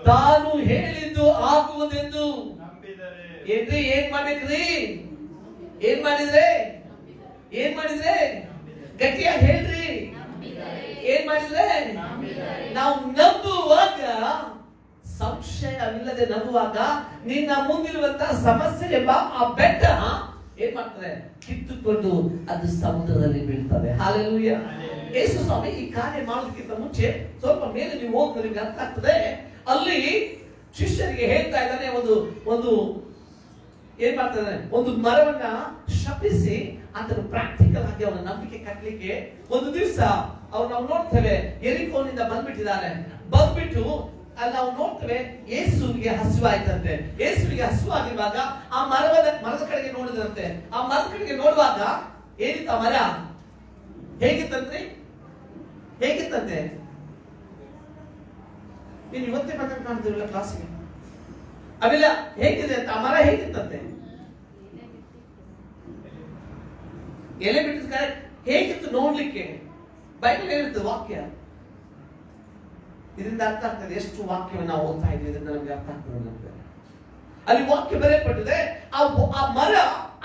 ತಾನು ಹೇಳಿದ್ದು ಆಗುವುದೆಂದು ಏನ್ರಿ ಏನ್ ಮಾಡ್ಬೇಕ್ರಿ? ಏನ್ ಮಾಡಿದ್ರೆ ಗಟ್ಟಿಯಾಗಿ ಹೇಳ್ರಿ. ಏನ್ ಮಾಡಿದ್ರೆ? ನಾವು ನಂಬುವಾಗ, ಸಂಶಯವಿಲ್ಲದೆ ನಂಬುವಾಗ ನಿನ್ನ ಮುಂದಿರುವಂತಹ ಸಮಸ್ಯೆ ಎಂಬ ಆ ಬೆಟ್ಟ ಏನ್ ಮಾಡ್ತಾರೆ? ಕಿತ್ತುಕೊಂಡು ಅದು ಸಮುದ್ರದಲ್ಲಿ ಬೀಳ್ತದೆ. ಹಾಲೆಲೂಯಾ. ಯೇಸು ಸ್ವಾಮಿ ಈ ಕಾರ್ಯ ಮಾಡೋದಕ್ಕಿಂತ ಮುಂಚೆ ಸ್ವಲ್ಪ ಮೇಲೆ ನೀವು ಹೋದ್ರೆ ನಿಮ್ಗೆ ಅರ್ಥ ಆಗ್ತದೆ. ಅಲ್ಲಿ ಶಿಷ್ಯರಿಗೆ ಹೇಳ್ತಾ ಇದ್ದಾನೆ, ಒಂದು ಏನ್ ಮಾಡ್ತಾರೆ, ಒಂದು ಮರವನ್ನ ಶಪಿಸಿ ಅದನ್ನು ಪ್ರಾಕ್ಟಿಕಲ್ ಆಗಿ ಅವನ ನಂಬಿಕೆ ಕಟ್ಟಲಿಕ್ಕೆ ಒಂದು ದಿವಸ ಅವ್ರು ನಾವು ನೋಡ್ತೇವೆ ಯೆರಿಕೋನಿಂದ ಬಂದ್ಬಿಟ್ಟಿದ್ದಾರೆ. ಬಂದ್ಬಿಟ್ಟು ಅಲ್ಲಿ ನಾವು ನೋಡ್ತೇವೆ ಯೇಸುವಿಗೆ ಹಸಿವಾಯ್ತಂತೆ. ಯೇಸುವಿಗೆ ಹಸಿವಾಗಿರುವಾಗ ಆ ಮರದ ಕಡೆಗೆ ನೋಡಿದ್ರಂತೆ. ಆ ಮರದ ಕಡೆಗೆ ನೋಡುವಾಗ ಏನಿತ್ತ ಮರ? ಹೇಗಿತ್ತಂತೆ? ನೀನು ಇವತ್ತೇ ಬಂದ ಕಾಣ್ತಿರಲ್ಲ ಕ್ಲಾಸಿಗೆ, ಅವೆಲ್ಲ ಹೇಗಿದೆ ಅಂತ. ಆ ಮರ ಹೇಗಿತ್ತಂತೆ? ಎಲೆ ಬಿಟ್ಟಿದ ಹೇಗಿತ್ತು ನೋಡ್ಲಿಕ್ಕೆ? ಬೈಬಲ್ ಹೇಳಿರ್ತದೆ ವಾಕ್ಯ. ಇದರಿಂದ ಅರ್ಥ ಆಗ್ತದೆ ಎಷ್ಟು ವಾಕ್ಯವನ್ನು ನಾವು ಓದ್ತಾ ಇದ್ದೀವಿ, ಇದರಿಂದ ನಮ್ಗೆ ಅರ್ಥ ಆಗ್ತದೆ. ನಮ್ಗೆ ಅಲ್ಲಿ ವಾಕ್ಯ ಬರೆಯಲ್ಪಟ್ಟಿದೆ. ಆ ಮರ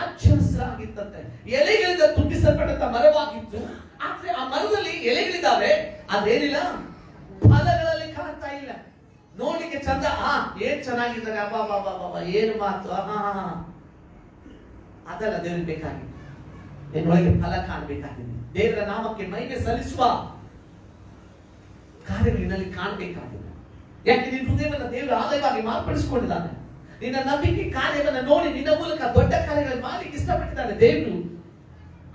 ಅಚ್ಚರಿಸಲಾಗಿತ್ತಂತೆ. ಎಲೆಗಳಿಂದ ತುಂಬಿಸಲ್ಪಟ್ಟಂತ ಮರವಾಗಿತ್ತು. ಆದ್ರೆ ಆ ಮರದಲ್ಲಿ ಎಲೆಗಳಿದ್ದಾವೆ, ಅದೇನಿಲ್ಲ, ಫಲಗಳಲ್ಲಿ ಕಾಣ್ತಾ ಇಲ್ಲ. ನೋಡ್ಲಿಕ್ಕೆ ಚಂದ, ಏನ್ ಚೆನ್ನಾಗಿದ್ದಾರೆ, ಅಬ್ಬಾ ಏನು ಮಾತು, ಅದಲ್ಲ ದೇವ್ರಿಗೆ ಬೇಕಾಗಿದೆ. ನಿನ್ನೊಳಗೆ ಫಲ ಕಾಣಬೇಕಾಗಿದೆ. ದೇವರ ನಾಮಕ್ಕೆ ಮಹಿಮೆ ಸಲ್ಲಿಸುವ ಕಾರ್ಯಗಳಿನಲ್ಲಿ ಕಾಣಬೇಕಾಗಿದೆ. ಯಾಕೆ ನಿನ್ನ ಹೃದಯವನ್ನು ದೇವರ ಆಲಯವಾಗಿ ಮಾರ್ಪಡಿಸಿಕೊಂಡಿದ್ದಾನೆ. ನಿನ್ನ ನಂಬಿಕೆ ಕಾರ್ಯವನ್ನು ನೋಡಿ ನಿನ್ನ ಮೂಲಕ ದೊಡ್ಡ ಕಾರ್ಯಗಳನ್ನು ಮಾಡಲಿಕ್ಕೆ ಇಷ್ಟಪಟ್ಟಿದ್ದಾನೆ ದೇವರು.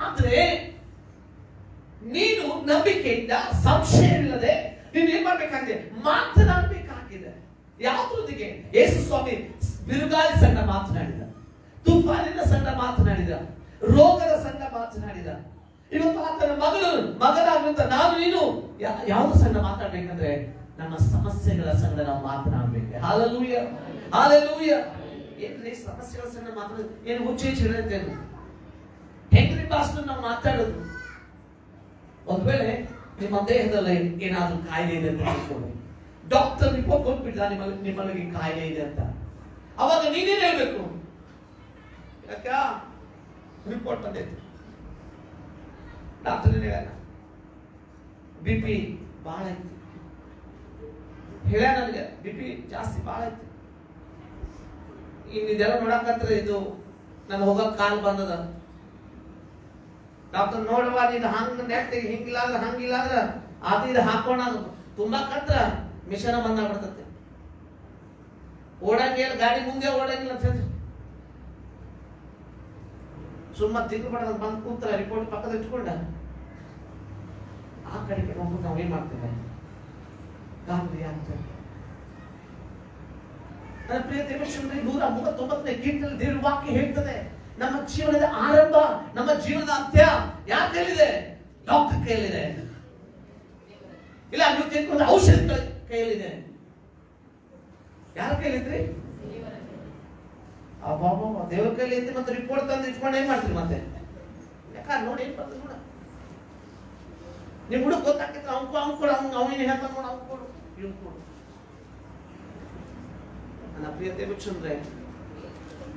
ಆದ್ರೆ ನೀನು ನಂಬಿಕೆಯಿಂದ, ಸಂಶಯವಿಲ್ಲದೆ ನೀನು ಏನ್ ಮಾಡ್ಬೇಕಾಗಿದೆ? ಮಾತನಾಡಬೇಕಾಗಿದೆ. ಯಾವುದರೊಂದಿಗೆ? ಯೇಸು ಸ್ವಾಮಿ ಬಿರುಗಾಳಿ ಸಂಘ ಮಾತನಾಡಿದ, ತುಫಾನಿನ ಸಂಘ ಮಾತನಾಡಿದ, ರೋಗದ ಸಂಘ ಮಾತನಾಡಿದ. ಇವತ್ತು ಆತನ ಮಗನಾಗುವಂತ ನಾನು ನೀನು ಯಾವುದು ಸಂಘ ಮಾತಾಡ್ಬೇಕಂದ್ರೆ ನಮ್ಮ ಸಮಸ್ಯೆಗಳ ಸಂಘ ನಾವು ಮಾತನಾಡ್ಬೇಕು. Hallelujah, hallelujah. ಏನ್ರಿ ಸಮಸ್ಯೆಗಳ ಸಂಘ ಮಾತಾಡೋದು? ಏನು ಹುಚ್ಚೇಚಿರುತ್ತೆ? ಹೆಂಗ್ರಿ ಪಾಸ್ಟರ್ ನಾವು ಮಾತಾಡೋದು? ಒಂದ್ ವೇಳೆ ನಿಮ್ಮ ದೇಹದಲ್ಲಿ ಏನಾದ್ರೂ ಕಾಯಿಲೆ ಇದೆ ಅಂತ ತಿಳ್ಕೊಳ್ಳಿ, ಡಾಕ್ಟರ್ ರಿಪೋರ್ಟ್ ಕೊಟ್ಬಿಟ್ಟ ನಿಮ್ಮಲ್ಲಿ ಕಾಯಿಲೆ ಇದೆ ಅಂತ. ಅವಾಗ ನೀನೇನ್ ಹೇಳ್ಬೇಕು? ಯಾಕ ರಿಪೋರ್ಟ್ ಬಂದೈತಿ, ಡಾಕ್ಟರ್ BP ಬಹಳ ಐತಿ, ಹೇಳ ನನಗೆ BP ಜಾಸ್ತಿ ಬಹಳ ಐತಿ, ಇನ್ನಿದೆಲ್ಲ ನೋಡಕಂತ್ರ ಇದು ನಾನು ಹೋಗಕ್ ಕಾಲ್ ಬಂದದ. ಡಾಕ್ಟರ್ ನೋಡುವ ನೀನು ಹಂಗ ನೆಟ್ಟಿಗೆ ಹಿಂಗಿಲ್ಲ ಅಂದ್ರ ಅದು ಇದು ಹಾಕೋಣ ತುಂಬಾ ಕತ್ರ ಮಿಷನ ಬಂದಾಗ್ಬಿಡ್ತತೆ. ಓಡಂಗಿಲ್ಲ, ಗಾಡಿ ಮುಂದೆ ಓಡಂಗಿಲ್ಲ ಅಂತ ಹೇಳಿ ಸುಮ್ಮ ತಿಳ್ಕೊಬಾರ್ದು. ಬಂದು ಕೂತ್ರ ರಿಪೋರ್ಟ್ ಪಕ್ಕದ ಇಟ್ಕೊಂಡ ಆ ಕಡೆಗೆ ನೋಡ್ಬಿಟ್ಟು ನಾವ್ ಏನ್ ಮಾಡ್ತೇವೆ? ಗಾಬರಿ ಆಗ್ತೇವೆ. ನನ್ನ ಪ್ರಿಯ ದೇವಶ್ರೀ 139ನೇ ಕೀರ್ತನೆಯಲ್ಲಿ ದೇವರ ವಾಕ್ಯ ಹೇಳ್ತದೆ, ನಮ್ಮ ಜೀವನದ ಆರಂಭ, ನಮ್ಮ ಜೀವನದ ಅಂತ್ಯ ಯಾರ ಕೈಲಿದೆ? ಡಾಕ್ಟರ್ ಕೈಯಲ್ಲಿದೆ. ಇಲ್ಲ ನೀವು ತೆಗೆದುಕೊಂಡ ಔಷಧ ಕೈಯಲ್ಲಿದೆ. ಯಾರ ಕೈಲಿದ್ರಿ? ದೇವರ ಕೈಲಿ ಇದ್ದು ಮತ್ತೆ ರಿಪೋರ್ಟ್ ತಂದು ಇಟ್ಕೊಂಡು ಏನ್ ಮಾಡ್ತೀರಿ ಮತ್ತೆ? ಯಾಕಂದ್ರೆ ನೋಡಿ ಏನ್ ಬರ್ತದೆ ನೋಡ, ನಿಮ್ ಹುಡುಗ ಗೊತ್ತಾಗ್ತದೆ, ಅವ್ನು ಕೊಡು, ಅವನೇನು ಹೇಳ್ತಾನೆ ನೋಡ, ಅವ್ನು ಕೊಡು, ಇವ್ನು ಕೊಡು. ನನ್ನ ಪ್ರಿಯ ದೇವಚಂದ್ರೆ,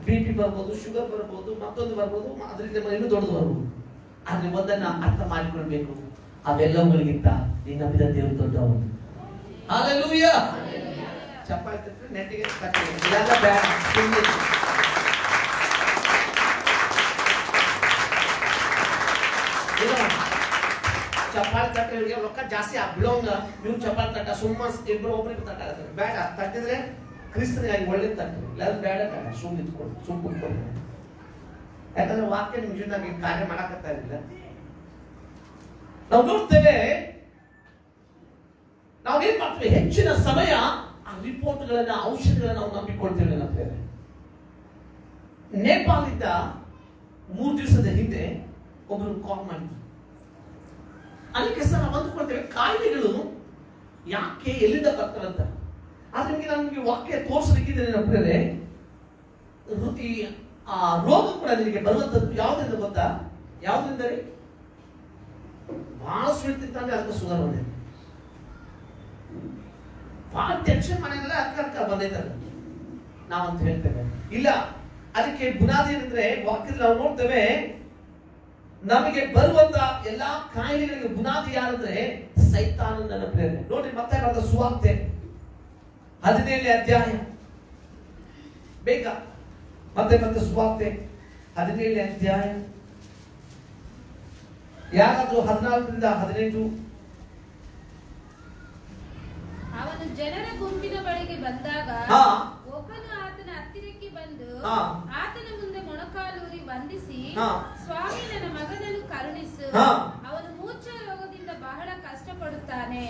BP ಬರ್ಬೋದು, ಶುಗರ್ ಬರ್ಬೋದು, ಮತ್ತೊಂದು ಬರ್ಬೋದು, ಅದರಿಂದ ಇನ್ನೂ ದೊಡ್ಡದು ಬರ್ಬೋದು. ಆದ್ರೆ ಒಂದನ್ನ ಅರ್ಥ ಮಾಡಿಕೊಳ್ಬೇಕು, ಅವೆಲ್ಲವುಗಳಿಗಿಂತ ನೀನು ನಂಬಿದ ದೇವರು ದೊಡ್ಡವನು. ಹಲ್ಲೆಲೂಯಾ. ಚಪ್ಪಾಳೆ ತಟ್ಟರೆ ನೆಟ್ಟಿಗೆ ತಟ್ಟೆ ಇದೆಲ್ಲ ಬ್ಯಾಡ. ಚಪ್ಪಾಳೆ ತಟ್ಟೆ ರೊಕ್ಕ ಜಾಸ್ತಿ ಬಿಡೋಂಗ ನೀವು ಚಪ್ಪಾಳೆ ತಟ್ಟ ಸುಮ್ಮ ಇಬ್ಬರು ಒಬ್ಬರಿಗೆ ತಟ್ಟಾಗತ್ತೆ. ಬೇಡ, ತಟ್ಟಿದ್ರೆ ಕ್ರಿಸ್ತನಿಗಾಗಿ ಒಳ್ಳೆ ತಟ್ಟೆ, ಇಲ್ಲಾಂದ್ರೆ ಬೇಡ ಬೇಡ, ಸುಮ್ಮನೆ ಇಟ್ಕೊಂಡು ಸುಮ್ಮ ಕುತ್ಕೊಂಡು. ಯಾಕಂದ್ರೆ ವಾಕ್ಯ ನಿಮ್ ಜೀವನದಾಗ ಕಾರ್ಯ ಮಾಡಾಕತ್ತಾ ಇರಲಿಲ್ಲ. ನಾವು ನೋಡ್ತೇವೆ, ನಾವೇನ್ ಮಾಡ್ತೇವೆ, ಹೆಚ್ಚಿನ ಸಮಯ ಆ ರಿಪೋರ್ಟ್ಗಳನ್ನ, ಔಷಧಿಗಳನ್ನ ನಾವು ನಂಬಿಕೊಳ್ತೇವೆ. ನಮ್ತೇವೆ ನೇಪಾಳದಿಂದ 3 ದಿವಸದ ಹಿಂದೆ ಒಬ್ಬರು ಕಾಲ್ ಮಾಡಿದ್ರು. ಅದಕ್ಕೆ ಸಹ ನಾವು ಅಂದುಕೊಳ್ತೇವೆ ಕಾಯಿಲೆಗಳು ಯಾಕೆ ಎಲ್ಲಿಂದ ಬರ್ತವಂತ. ಆದ್ರೆ ನಿಮಗೆ ನಮಗೆ ವಾಕ್ಯ ತೋರಿಸಲಿಕ್ಕಿದ್ರೆ ನಮ್ಗೆ ಈ ಆ ರೋಗ ಕೂಡ ನಿನಗೆ ಬರುವಂತದ್ದು ಯಾವುದರಿಂದ ಗೊತ್ತಾ? ಯಾವುದರಿಂದ ರೀ? ಬಹಳ ಸ್ವೀಟ್ ತಿಂತಾನೆ ಅದಕ್ಕೆ ಶುಗರ್ ಬಂದಿದೆ, ಬಹಳ ಟೆನ್ಷನ್ ಮನೆಯಲ್ಲ ಅಕ್ಕ ಬಂದೈತಲ್ಲ ನಾವಂತ ಹೇಳ್ತೇವೆ. ಇಲ್ಲ, ಅದಕ್ಕೆ ಬುನಾದಿ ಏನಂದ್ರೆ ವಾಕ್ಯದಲ್ಲಿ ನಾವು ನೋಡ್ತೇವೆ, ನಮಗೆ ಬರುವಂತ ಎಲ್ಲಾ ಕಾಯಿಲೆಗಳಿಗೆ ಬುನಾದಿ ಯಾರಂದ್ರೆ ಸೈತಾನನ ಪ್ರೇರಣೆ. ನೋಡಿ ಮತ್ತೆ ಬರೆದ ಸುವಾರ್ತೆ 17ನೇ ಅಧ್ಯಾಯ, ಬೇಗ ಮತ್ತೆ ಸುವಾರ್ತೆ 17ನೇ ಅಧ್ಯಾಯ, ಯಾರಾದ್ರೂ 14ರಿಂದ 18. ಅವನು ಜನರ ಗುಂಪಿನ ಬಳಿಗೆ ಬಂದಾಗ ಒಬ್ಬನು ಆತನ ಹತ್ತಿರಕ್ಕೆ ಬಂದು ಆತನ ಮುಂದೆ ಮೊಣಕಾಲೂರಿ ವಂದಿಸಿ, ಸ್ವಾಮಿ, ನನ್ನ ಮಗನನ್ನು ಕರುಣಿಸು, ಅವನು ಮೂರ್ಛಾ ರೋಗದಿಂದ ಬಹಳ ಕಷ್ಟಪಡುತ್ತಾನೆ,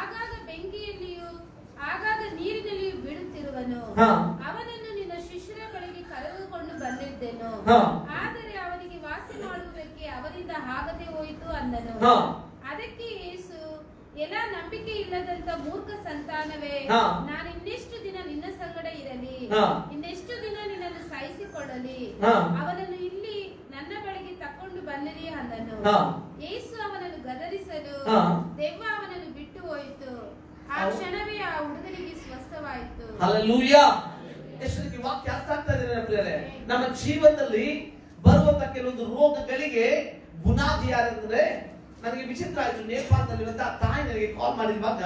ಆಗಾಗ ಬೆಂಕಿಯಲ್ಲಿಯೂ ಆಗಾಗ ನೀರಿನಲ್ಲಿಯೂ ಬೀಳುತ್ತಿರುವನು, ಅವನನ್ನು ನಿನ್ನ ಶಿಷ್ಯರ ಬಳಿಗೆ ಕರೆದುಕೊಂಡು ಬಂದಿದ್ದೆನು, ಆದರೆ ಅವನಿಗೆ ವಾಸಿ ಮಾಡುವುದಕ್ಕೆ ಅವರಿಂದ ಆಗದೆ ಹೋಯಿತು ಅಂದನು. ಅದಕ್ಕೆ ಯೇಸು, ಎಲ್ಲ ನಂಬಿಕೆ ಇಲ್ಲದಂತ ಮೂರ್ಖ ಸಂತಾನವೇ, ನಾನು ಇನ್ನೆಷ್ಟು ದಿನ ನಿನ್ನ ಸಂಗಡ ಇರಲಿ, ಇನ್ನೆಷ್ಟು ದಿನ ನಿನ್ನನ್ನು ಸಹಿಸಿಕೊಳ್ಳಲಿ, ಅವನನ್ನು ಇಲ್ಲಿ ನನ್ನ ಬಳಿಗೆ ತಕೊಂಡು ಬನ್ನಿರಿ ಅಂದನು. ಯೇಸು ಅವನನ್ನು ಗದರಿಸಲು ದೆವ್ವ ಅವನನ್ನು ಬಿಟ್ಟು ಹೋಯಿತು. ಆ ಕ್ಷಣವೇ ಆ ಹುಡುಗನಿಗೆ ಸ್ವಸ್ಥವಾಯಿತು. ಹಲ್ಲೆಲೂಯಾ. ಎಷ್ಟಕ್ಕೆ ವಾಕ್ಯ ಅರ್ಥ ಆಗ್ತಾ ಇದೆ ಪ್ರಿಯರೇ? ನಮ್ಮ ಜೀವನದಲ್ಲಿ ಬರುವಂತ ಕೆಲವೊಂದು ರೋಗಗಳಿಗೆ ಬುನಾದಿ ಯಾರಂದ್ರೆ, ನನಗೆ ವಿಚಿತ್ರ ಆಯ್ತು. ನೇಪಾಳದಲ್ಲಿರುವಂತ ತಾಯಿ ನನಗೆ ಕಾಲ್ ಮಾಡಿರುವಾಗ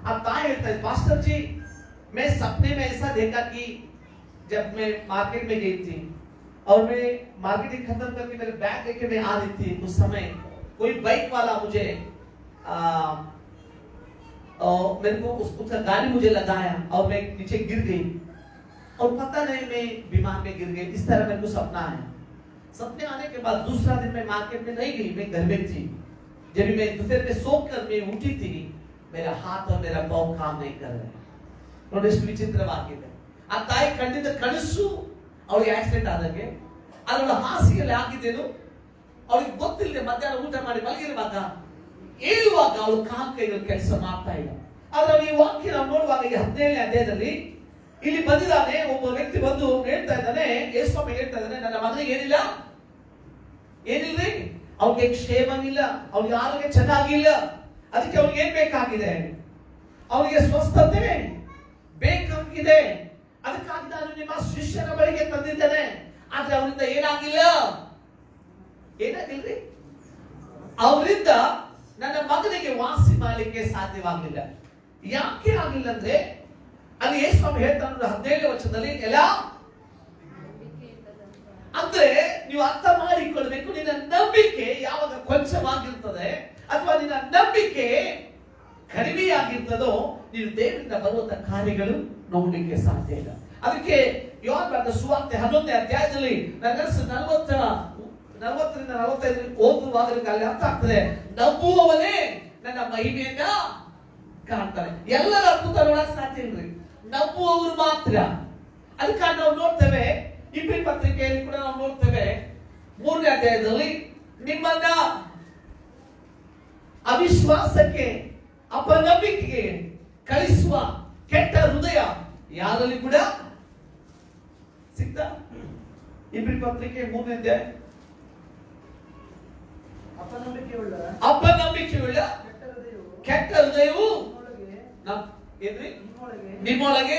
ಆ ತಾಯಿ ಹೇಳ್ತಾ ಇದ್ದ, पास्टर जी मैं सपने में ऐसा देखा कि जब मैं मार्केट में गई थी और मैं मार्केटिंग खत्म करके मेरे बैग लेके मैं आ रही थी, उस समय कोई बाइक वाला मुझे मेरे को उसका गाड़ी मुझे लगाया और मैं नीचे गिर गई और पता नहीं मैं बीमार में गिर गई. इस तरह मेरे को सपना है. सपने आने के बाद दूसरा दिन मैं मार्केट में नहीं गई, मैं घर में थी. जब मैं दोपहर में सोकर मैं उठी थी, मेरा हाथ और मेरा पाँव काम नहीं कर रहे. ನೋಡಿ ಎಷ್ಟು ವಿಚಿತ್ರವಾಗಿದೆ. ಆ ತಾಯಿ ಖಂಡಿತ ಕನಸು ಅವಳಿಗೆ ಆಕ್ಸಿಡೆಂಟ್ ಆದಂಗೆ, ಅದರ ಹಾಸಿಗೆಯಲ್ಲಿ ಹಾಕಿದ್ದೇನು ಅವಳಿಗೆ ಗೊತ್ತಿಲ್ಲದೆ ಮಧ್ಯಾಹ್ನ ಊಟ ಮಾಡಿ ಮಲಗಿರುವಾಗ ಏಳುವಾಗ ಅವಳು ಕಾಲ್ ಕೈಗಳು ಕೆಲಸ ಮಾಡ್ತಾ ಇಲ್ಲ. ಆದ್ರೆ ಈ ವಾಕ್ಯ ನಾವು ನೋಡುವಾಗ ಈ 17ನೇ ಅಧ್ಯಾಯದಲ್ಲಿ ಇಲ್ಲಿ ಬಂದಿದ್ದಾನೆ ಒಬ್ಬ ವ್ಯಕ್ತಿ ಬಂದು ಹೇಳ್ತಾ ಇದ್ದಾನೆ, ಯೇಸುಸ್ವಾಮಿ ಹೇಳ್ತಾ ಇದ್ದಾನೆ, ನನ್ನ ಮಗನಿಗೆ ಏನಿಲ್ಲ, ಏನಿಲ್ರಿ, ಅವ್ನಿಗೆ ಕ್ಷೇಮವಿಲ್ಲ, ಅವ್ನಿಗೆ ಆರೋಗ್ಯ ಚೆನ್ನಾಗಿಲ್ಲ, ಅದಕ್ಕೆ ಅವ್ನಿಗೆ ಏನ್ ಬೇಕಾಗಿದೆ, ಅವನಿಗೆ ಸ್ವಸ್ಥತೆ ಬೇಕಾಗಿದೆ, ಅದಕ್ಕಾಗಿ ನಾನು ನಿಮ್ಮ ಶಿಷ್ಯರ ಬಳಿಗೆ ತಂದಿದ್ದೇನೆ. ಆದ್ರೆ ಅವರಿಂದ ಏನಾಗಿಲ್ಲ, ಏನಾಗಿಲ್ರಿ, ಅವರಿಂದ ನನ್ನ ಮಗನಿಗೆ ವಾಸಿ ಮಾಡಲಿಕ್ಕೆ ಸಾಧ್ಯವಾಗಿಲ್ಲ. ಯಾಕೆ ಆಗಿಲ್ಲ ಅಂದ್ರೆ ಅಲ್ಲಿ ಯೇಸುಸ್ವಾಮಿ ಹೇಳ್ತಾನೆ 17ನೇ ವಚನದಲ್ಲಿ, ಎಲ್ಲ ಅಂದ್ರೆ ನೀವು ಅರ್ಥ ಮಾಡಿಕೊಳ್ಳಬೇಕು, ನಿನ್ನ ನಂಬಿಕೆ ಯಾವಾಗ ಕೊಂಚವಾಗಿರ್ತದೆ ಅಥವಾ ನಿನ್ನ ನಂಬಿಕೆ ಕಡಿಮೆಯಾಗಿರ್ತದೋ ನೀನು ದೇವರಿಂದ ಬರುವಂತ ಕಾರ್ಯಗಳು ನೋಡ್ಲಿಕ್ಕೆ ಸಾಧ್ಯ ಇಲ್ಲ. ಅದಕ್ಕೆ ಯೋಹಾನ ಬರೆದ ಸುವಾರ್ತೆ 11ನೇ ಅಧ್ಯಾಯದಲ್ಲಿ 40ರಿಂದ 45 ಓದುವಾಗ ಅಲ್ಲಿ ಅರ್ಥ ಆಗ್ತದೆ, ನಂಬುವವನೇ ನನ್ನ ಮಹಿಮೆಯನ್ನ ಕಾಣ್ತಾನೆ. ಎಲ್ಲರ ಅದ್ಭುತ ನೋಡಕ್ ಸಾಧ್ಯ ಇಲ್ರಿ, ನಂಬುವವರು ಮಾತ್ರ. ಅದಕ್ಕಾಗಿ ನಾವು ನೋಡ್ತೇವೆ ಇಬ್ರಿ ಪತ್ರಿಕೆಯಲ್ಲಿ ಕೂಡ ನಾವು ನೋಡ್ತೇವೆ 3ನೇ ಅಧ್ಯಾಯದಲ್ಲಿ ನಿಮ್ಮನ್ನ ಅವಿಶ್ವಾಸಕ್ಕೆ ಅಪನಂಬಿಕೆಗೆ ಕಳಿಸುವ ಕೆಟ್ಟ ಹೃದಯ ಯಾರಲ್ಲಿ ಕೂಡ ಸಿಕ್ತ. ಇಬ್ರಿ ಪತ್ರಿಕೆ 3ನೇ ಅಧ್ಯಾಯ. ಅಪನಂಬಿಕೆಯುಳ್ಳ ಕೆಟ್ಟ ಹೃದಯವು ನಿಮ್ಮೊಳಗೆ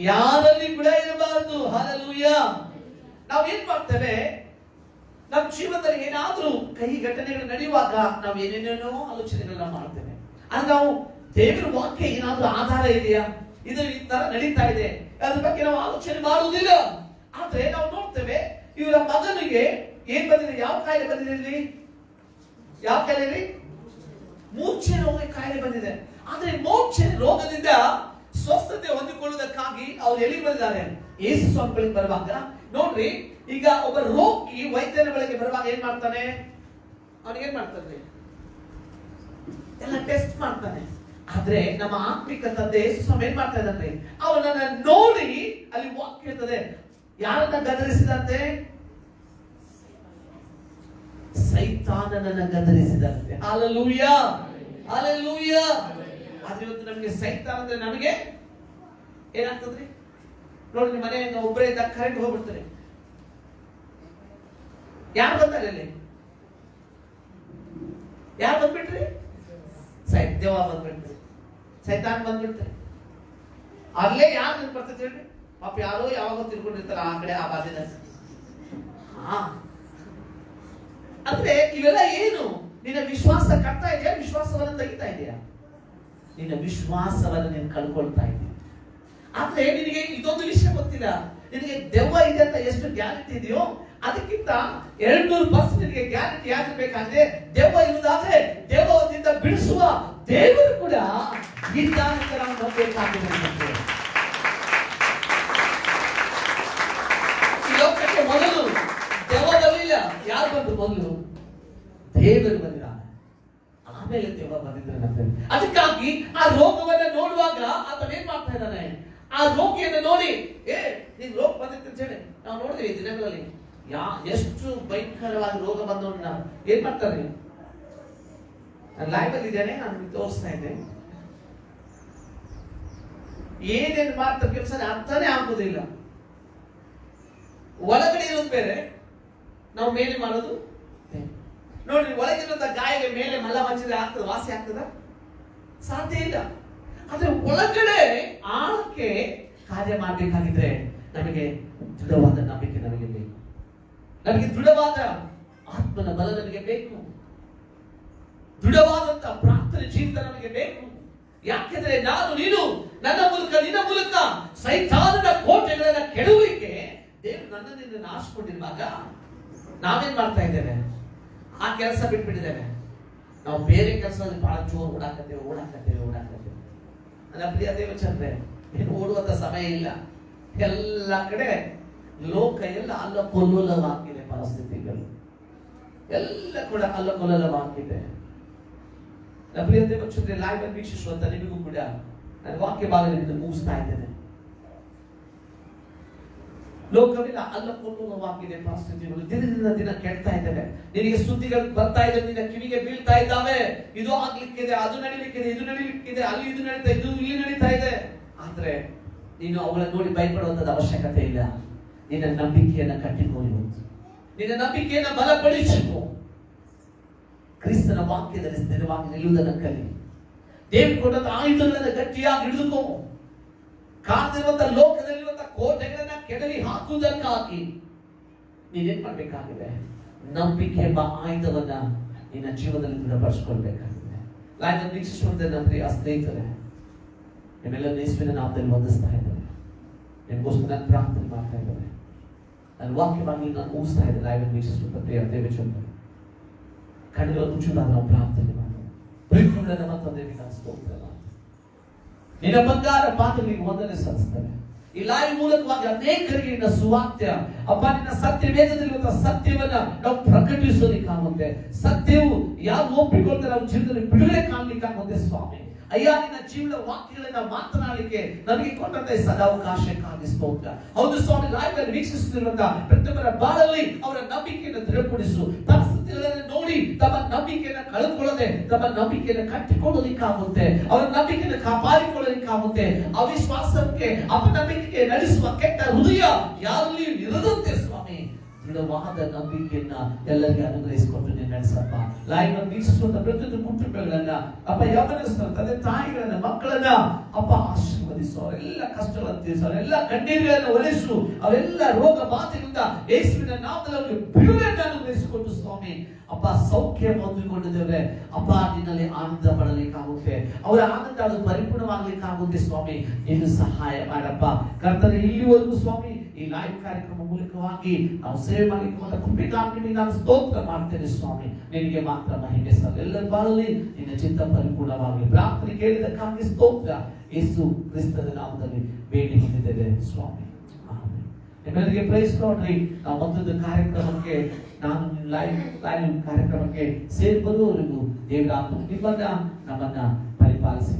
ಯಾರಲ್ಲಿ ಕೂಡ ಇರಬಾರದು. ಹಲ್ಲೆಲೂಯಾ. ನಾವು ಏನ್ ಮಾಡ್ತೇವೆ, ನಮ್ಮ ಜೀವನದಲ್ಲಿ ಏನಾದ್ರೂ ಕಹಿ ಘಟನೆಗಳು ನಡೆಯುವಾಗ ನಾವು ಏನೇನೇನೋ ಆಲೋಚನೆಗಳನ್ನ ಮಾಡ್ತೇವೆ. ಅಂದ್ರೆ ನಾವು ದೇವರ ವಾಕ್ಯ ಏನಾದ್ರೂ ಆಧಾರ ಇದೆಯಾ, ಇದು ಈ ತರ ನಡೀತಾ ಇದೆ, ಅದ್ರ ಬಗ್ಗೆ ನಾವು ಆಲೋಚನೆ ಮಾಡುವುದಿಲ್ಲ. ಆದ್ರೆ ನಾವು ನೋಡ್ತೇವೆ ಇವರ ಮಗನಿಗೆ ಏನ್ ಬಂದಿದೆ, ಯಾವ ಕಾಯಿಲೆ ಬಂದಿದೆ ಇಲ್ಲಿ, ಯಾವ ಕಾಯಿಲೆ, ಮೂರ್ಛೆ ರೋಗ ಕಾಯಿಲೆ ಬಂದಿದೆ. ಆದ್ರೆ ಮೂರ್ಛೆ ರೋಗದಿಂದ ಸ್ವಸ್ಥತೆ ಹೊಂದಿಕೊಳ್ಳುವುದಕ್ಕಾಗಿ ಅವ್ರು ಎಲ್ಲಿ ಬಂದಿದ್ದಾರೆ, ಯೇಸು ಸ್ವಾಮಿ ಬಳಿಗೆ ಬರುವಾಗ ನೋಡ್ರಿ, ಈಗ ಒಬ್ಬ ರೋಗಿ ವೈದ್ಯನ ಬಳಿಗೆ ಬರುವಾಗ ಏನ್ ಮಾಡ್ತಾನೆ, ಅವನಿಗೆ ಏನ್ ಮಾಡ್ತಾನೆ, ಎಲ್ಲ ಟೆಸ್ಟ್ ಮಾಡ್ತಾನೆ. ಆದ್ರೆ ನಮ್ಮ ಆತ್ಮಿಕ ತಂದೆ ಯೇಸು ಸ್ವಾಮಿ ಏನ್ ಮಾಡ್ತಾ ಇದ್ದಾನೆ, ಅವನನ್ನ ನೋಡಿ ಅಲ್ಲಿ ವಾಕ್ಯ ಇರ್ತದೆ, ಯಾರನ್ನ ಗದರಿಸಿದಂತೆ, ಸೈತಾನನನ್ನ ಗದರಿಸಿದಂತೆ. Hallelujah, hallelujah. ಆದ್ರೆ ಇವತ್ತು ನಮಗೆ ಸೈತಾನ ಅಂದ್ರೆ ನಮಗೆ ಏನಾಗ್ತದ್ರಿ ನೋಡಿ, ಮನೆಯಿಂದ ಒಬ್ಬರೇ ಇದ್ದಾಗ ಕರೆಂಟ್ ಹೋಗ್ಬಿಡ್ತಾರೆ, ಯಾರು ಬಂದಾರೆ ಅಲ್ಲಿ, ಯಾರು ಬಂದ್ಬಿಟ್ರಿ, ದೆವ್ವ ಬಂದ್ಬಿಟ್ರಿ, ಸೈತಾನ್ ಬಂದ್ಬಿಡ್ತಾರೆ. ಅಲ್ಲೇ ಯಾರು ಬರ್ತೈತೆ ಹೇಳಿ, ಪಾಪ ಯಾರೋ ಯಾವಾಗ ತಿಳ್ಕೊಂಡಿರ್ತಾರ ಆ ಕಡೆ ಆ ಬಾಧ್ಯದ. ಅಂದ್ರೆ ಇವೆಲ್ಲ ಏನು, ನಿನ್ನ ವಿಶ್ವಾಸ ಕಟ್ತಾ ಇದೆಯಾ, ವಿಶ್ವಾಸವನ್ನ ತೆಗಿತಾ ಇದೆಯಾ, ನಿನ್ನ ವಿಶ್ವಾಸವನ್ನು ನೀನು ಕಳ್ಕೊಳ್ತಾ ಇದೆಯಾ. ಆದ್ರೆ ನಿನಗೆ ಇದೊಂದು ವಿಷಯ ಗೊತ್ತಿಲ್ಲ, ನಿನಗೆ ದೆವ್ವ ಇದೆ ಅಂತ ಎಷ್ಟು ಗ್ಯಾರಂಟಿ ಇದೆಯೋ ಅದಕ್ಕಿಂತ 200% ನಿನಗೆ ಗ್ಯಾರಂಟಿ ಆಗಿರ್ಬೇಕಾದ್ರೆ ದೆವ್ವ ಇರುವುದಾದ್ರೆ ದೆವ್ವದಿಂದ ಬಿಡಿಸುವ ದೇವರು ಕೂಡ ಇದ್ದಾನೆ ಅಂತ ನಾವು ನಂಬಬೇಕಾಗಿದೆ. ಈ ಲೋಕಕ್ಕೆ ಮೊದಲು ದೆವ್ವ ಬರಲಿಲ್ಲ, ಯಾರು ಬಂದ್ರು ಮೊದಲು, ದೇವರು ಬಂದಿರ, ಆಮೇಲೆ ದೆವ್ವ ಬಂದಿದ್ದಾರೆ. ಅದಕ್ಕಾಗಿ ಆ ರೋಗವನ್ನ ನೋಡುವಾಗ ಆತನ ಏನ್ ಮಾಡ್ತಾ ಇದ್ದಾನೆ, ಆ ರೋಗಿಯನ್ನು ನೋಡಿ, ನೀನ್ ರೋಗ ಬಂದಿತ್ತು ಅಂತ ಹೇಳಿ ನಾವು ನೋಡಿದ್ವಿ ದಿನಗಳಲ್ಲಿ, ಎಷ್ಟು ಭಯಂಕರವಾಗಿ ರೋಗ ಬಂದವನ್ನ ಏನ್ ಮಾಡ್ತಾರೆ, ಲೈವ್ ಅಲ್ಲಿ ಇದ್ದೇನೆ, ನಾನು ತೋರಿಸ್ತಾ ಇದ್ದೇನೆ, ಏನೇನು ಮಾಡ್ತಾರೆ ಕೆಲಸ ಅರ್ಥನೇ ಆಗುದಿಲ್ಲ. ಒಳಗಡೆ ಇರೋದು ಬೇರೆ, ನಾವು ಮೇಲೆ ಮಾಡೋದು ನೋಡ್ರಿ. ಒಳಗಿರುವಂತ ಗಾಯಗೆ ಮೇಲೆ ಮಲ ಮಚ್ಚಿದ್ರೆ ಆಗ್ತದ, ವಾಸಿ ಆಗ್ತದ, ಸಾಧ್ಯ ಇಲ್ಲ. ಆದ್ರೆ ಒಳಗಡೆ ಆಳಕ್ಕೆ ಕಾರ್ಯ ಮಾಡಬೇಕಾಗಿದ್ರೆ ನಮಗೆ ದೃಢವಾದ ನಂಬಿಕೆ ನಮಗೆ ಬೇಕು, ನಮಗೆ ದೃಢವಾದ ಆತ್ಮನ ಬಲ ನಮಗೆ ಬೇಕು, ದೃಢವಾದಂತ ಪ್ರಾರ್ಥನೆ ಜೀವಿತ ನಮಗೆ ಬೇಕು. ಯಾಕೆಂದ್ರೆ ನಾನು ನೀನು ನನ್ನ ಮೂಲಕ ನಿನ್ನ ಮೂಲಕ ಸೈತಾನನ ಕೋಟೆಗಳನ್ನ ಕೆಡವಲಿಕ್ಕೆ ದೇವರು ನನ್ನನ್ನು ನಾಶಕೊಂಡಿರುವಾಗ ನಾವೇನ್ ಮಾಡ್ತಾ ಇದ್ದೇವೆ, ಆ ಕೆಲಸ ಬಿಟ್ಬಿಟ್ಟಿದ್ದೇವೆ. ನಾವು ಬೇರೆ ಕೆಲಸದಲ್ಲಿ ಬಹಳ ಜೋರು ಓಡಾಕತ್ತೇವೆ. ನನ್ನ ಪ್ರಿಯ ದೇವಚಂದ್ರೆ, ಏನು ಓಡುವಂತ ಸಮಯ ಇಲ್ಲ. ಎಲ್ಲ ಕಡೆ ಲೋಕ ಎಲ್ಲ ಅಲ್ಲಕೊಲ್ಲೋಲವಾಗಿದೆ, ಪರಿಸ್ಥಿತಿಗಳು ಎಲ್ಲ ಕೂಡ ಅಲ್ಲಕೊಲ್ಲೋಲವಾಗಿದೆ. ನನ್ನ ಪ್ರಿಯ ದೇವಚಂದ್ರೆ, ಲೈವ್ ಅನ್ನು ವೀಕ್ಷಿಸುವಂತ ನಿಮಗೂ ಕೂಡ ನಾನು ವಾಕ್ಯ ಭಾಗದಿಂದ ಮುಗಿಸ್ತಾ ಇದ್ದೇನೆ. ಲೋಕವೆಲ್ಲ ಅಲ್ಲಕೊಲ್ಲೋಲವಾಗಿದೆ, ಪರಿಸ್ಥಿತಿಗಳು ದಿನದಿಂದ ದಿನ ಕೆಡ್ತಾ ಇದ್ದೇವೆ. ನಿನಗೆ ಸುದ್ದಿಗಳು ಬರ್ತಾ ಇದೆ, ನಿನ್ನ ಕಿವಿಗೆ ಬೀಳ್ತಾ ಇದ್ದಾವೆ, ಇದು ಆಗ್ಲಿಕ್ಕಿದೆ, ಅದು ನಡೀಲಿಕ್ಕಿದೆ, ಇದು ನಡೀಲಿಕ್ಕಿದೆ, ಅಲ್ಲಿ ಇದು ನಡೀತಾ, ಇದು ಇಲ್ಲಿ ನಡೀತಾ ಇದೆ. ಆದ್ರೆ ನೀನು ಅವುಗಳನ್ನು ನೋಡಿ ಭಯಪಡುವಂತದ ಅವಶ್ಯಕತೆ ಇಲ್ಲ. ನಿನ್ನ ನಂಬಿಕೆಯನ್ನ ಕಟ್ಟಿಕೊಳ್ಳುವುದು, ನಿನ್ನ ನಂಬಿಕೆಯನ್ನ ಬಲಪಡಿಸಿಕೊ. ಕ್ರಿಸ್ತನ ವಾಕ್ಯದಲ್ಲಿ ಸ್ಥಿರವಾಗಿ ನಿಲ್ಲುವುದನ್ನು ಕಲಿ. ದೇವರು ಕೊಟ್ಟಂತ ಆಯುಧಗಳನ್ನು ಗಟ್ಟಿಯಾಗಿ ಹಿಡಿದುಕೋ. ಕಾದಿರುವಂತಹ ಲೋಕದಲ್ಲಿರುವಂತಹ ಕೋಟೆಗಳನ್ನ ಕೆಡವಿ ಹಾಕುವುದಕ್ಕಾಗಿ ನೀನೇನ್ ಮಾಡ್ಬೇಕಾಗಿದೆ, ನಂಬಿಕೆ ಎಂಬ ಆಯುಧವನ್ನ ನಿನ್ನ ಜೀವನದಲ್ಲಿ ದೃಢಪಡಿಸಿಕೊಳ್ಬೇಕಾಗಿದೆ. ಲೈವ್ ವೀಕ್ಷಿಸುವಂತೆ ನನ್ನ ಪ್ರಿಯ ಸ್ನೇಹಿತರೆ, ನಿಮ್ಮೆಲ್ಲ ಯೇಸುವಿನ ನಾಮದಲ್ಲಿ ವಂದಿಸ್ತಾ ಇದ್ದೇನೆ. ನಿಮಗೋಸ್ಕರ ನಾನು ಪ್ರಾರ್ಥನೆ ಮಾಡ್ತಾ ಇದ್ದೇನೆ. ನನ್ನ ವಾಕ್ಯವಾಗಿ ನಾನು ಮುಗಿಸ್ತಾ ಇದ್ದೇನೆ. ಲೈವ್ ವೀಕ್ಷಿಸುವಂತ ಪ್ರಿಯ ದೇವಚಂದ್ರ, ಕಣ್ಣುಗಳ ಮುಚ್ಚುವುದಾದ ನಾವು ಪ್ರಾರ್ಥನೆ ಮಾಡೋಣ. ಪ್ರೀತಿಯುಳ್ಳ ನಮ್ಮ ತಂದೆಗೆ ನಾನು ಸ್ತೋತ್ರ ಮಾಡ್ತೇನೆ. ನಿನ್ನ ಬಂಗಾರ ಪಾತ್ರಗಳಿಗೆ ವಂದನೆ ಸಲ್ಲಿಸ್ತೇನೆ. ಈ ಲೈವ್ ಮೂಲಕವಾಗಿ ಅನೇಕರಿಗೆ ನಿನ್ನ ಸುವಾರ್ತೆ ಅಪ್ಪ, ನಿನ್ನ ಸತ್ಯ ವೇದದಲ್ಲಿರುವಂತಹ ಸತ್ಯವನ್ನ ನಾವು ಪ್ರಕಟಿಸೋದಕ್ಕಾಗುತ್ತೆ. ಸತ್ಯವು ಯಾರು ಒಪ್ಪಿಕೊಳ್ತಾರೆ ಅವ್ರ ಜೀವನದಲ್ಲಿ ಬಿಡುಗಡೆ ಕಾಣಲಿಕ್ಕಾಗುತ್ತೆ ಸ್ವಾಮಿ. ಅಯ್ಯ ನಿನ್ನ ಜೀವನ ವಾಕ್ಯಗಳನ್ನ ಮಾತನಾಡಲಿಕ್ಕೆ ನಮಗೆ ಕೊಟ್ಟಂತ ಸದಾವಕಾಶಕ್ಕಾಗಿ ಸ್ತೋತ್ರ. ಹೌದು ಸ್ವಾಮಿ, ಲೈವ್ ಅಲ್ಲಿ ವೀಕ್ಷಿಸುತ್ತಿರುವಂತಹ ಪ್ರತಿಯೊಬ್ಬರ ಬಾಳಲ್ಲಿ ಅವರ ನಂಬಿಕೆಯನ್ನು ದೃಢಪಡಿಸು. ಪರಿಸ್ಥಿತಿಗಳನ್ನು ನೋಡಿ ತಮ್ಮ ನಂಬಿಕೆಯನ್ನು ಕಳೆದುಕೊಳ್ಳದೆ ತಮ್ಮ ನಂಬಿಕೆಯನ್ನು ಕಟ್ಟಿಕೊಳ್ಳಲಿಕ್ಕಾಗುತ್ತೆ, ಅವರ ನಂಬಿಕೆಯನ್ನು ಕಾಪಾಡಿಕೊಳ್ಳಲಿಕ್ಕಾಗುತ್ತೆ. ಅವಿಶ್ವಾಸಕ್ಕೆ ಅಪನಂಬಿಕೆಗೆ ನಡೆಸುವ ಕೆಟ್ಟ ಹೃದಯ ಯಾರಲ್ಲಿಯೂ ಇರದಂತೆ ಸ್ವಾಮಿ ದೃಢವಾದ ನಂಬಿಕೆಯನ್ನ ಎಲ್ಲರಿಗೆ ಅನುಗ್ರಹಿಸಿಕೊಂಡು ನೀನು ನಡೆಸಪ್ಪ. ಲೈವ್ ಅನ್ನು ವೀಕ್ಷಿಸುವಂತ ಪ್ರತಿಯೊಂದು ಕುಟುಂಬಗಳನ್ನ ಅಪ್ಪ, ಯೌವನಸ್ಥರ ತಂದೆ ತಾಯಿಗಳನ್ನ ಮಕ್ಕಳನ್ನ ಅಪ್ಪ ಆಶೀರ್ವದಿಸು. ಅವರೆಲ್ಲ ಕಷ್ಟಗಳನ್ನು ತೀರಿಸು, ಅವರೆಲ್ಲ ಕಣ್ಣೀರುಗಳನ್ನು ಒರೆಸು, ಅವೆಲ್ಲ ರೋಗ ಬಾಧೆಯಿಂದ ಯೇಸುವಿನ ನಾಮದಲ್ಲಿ ಬಿಡುಗಡೆಯನ್ನು ಅನುಗ್ರಹಿಸಿಕೊಂಡು ಸ್ವಾಮಿ ಅಪ್ಪ ಸೌಖ್ಯ ಹೊಂದಿಕೊಂಡಿದ್ದೇವೆ ಅಪ್ಪ. ನಿನ್ನಲ್ಲಿ ಆನಂದ ಪಡಲಿಕ್ಕಾಗುತ್ತೆ, ಅವರ ಆನಂದ ಅದು ಪರಿಪೂರ್ಣವಾಗಲಿಕ್ಕಾಗುತ್ತೆ ಸ್ವಾಮಿ. ನೀನು ಸಹಾಯ ಮಾಡಪ್ಪ ಕರ್ತನೆ. ಇಲ್ಲಿವರೆಗೂ ಸ್ವಾಮಿ ಈ ಲೈವ್ ಕಾರ್ಯಕ್ರಮ ಮೂಲಕವಾಗಿ ನಾವು ಸೇವೆ ಮಾಡಲಿಕ್ಕೆ ಕೃಪೆಗಾಗಿ ನಾನು ಸ್ತೋತ್ರ ಮಾಡ್ತೇನೆ ಸ್ವಾಮಿ. ನಿನಗೆ ಮಾತ್ರ ಮಹಿಮೆ ಸಲ್ಲ. ಎಲ್ಲರ ಬಾಳಲ್ಲಿ ನಿನ್ನ ಚಿತ್ತ ಪರಿಪೂರ್ಣವಾಗಿ ಪ್ರಾರ್ಥನೆ ಕೇಳಿದಕ್ಕಾಗಿ ಸ್ತೋತ್ರ. ಯೇಸು ಕ್ರಿಸ್ತನ ನಾಮದಲ್ಲಿ ಬೇಡಿ ಹೊಂದಿದ್ದೇವೆ ಸ್ವಾಮಿ. ನಿಮ್ಮೆಲ್ಲರಿಗೆ ಪ್ರೈಸ್ ನೋಡ್ರಿ. ನಾವು ಮತ್ತೊಂದು ಕಾರ್ಯಕ್ರಮಕ್ಕೆ ನಾನು ಲೈವ್ ಕಾರ್ಯಕ್ರಮಕ್ಕೆ ಸೇರಿ ಬರುವವರೆಗೂ ದೇವರ ನಿಮ್ಮನ್ನ ನಮ್ಮನ್ನ ಪರಿಪಾಲಿಸಿ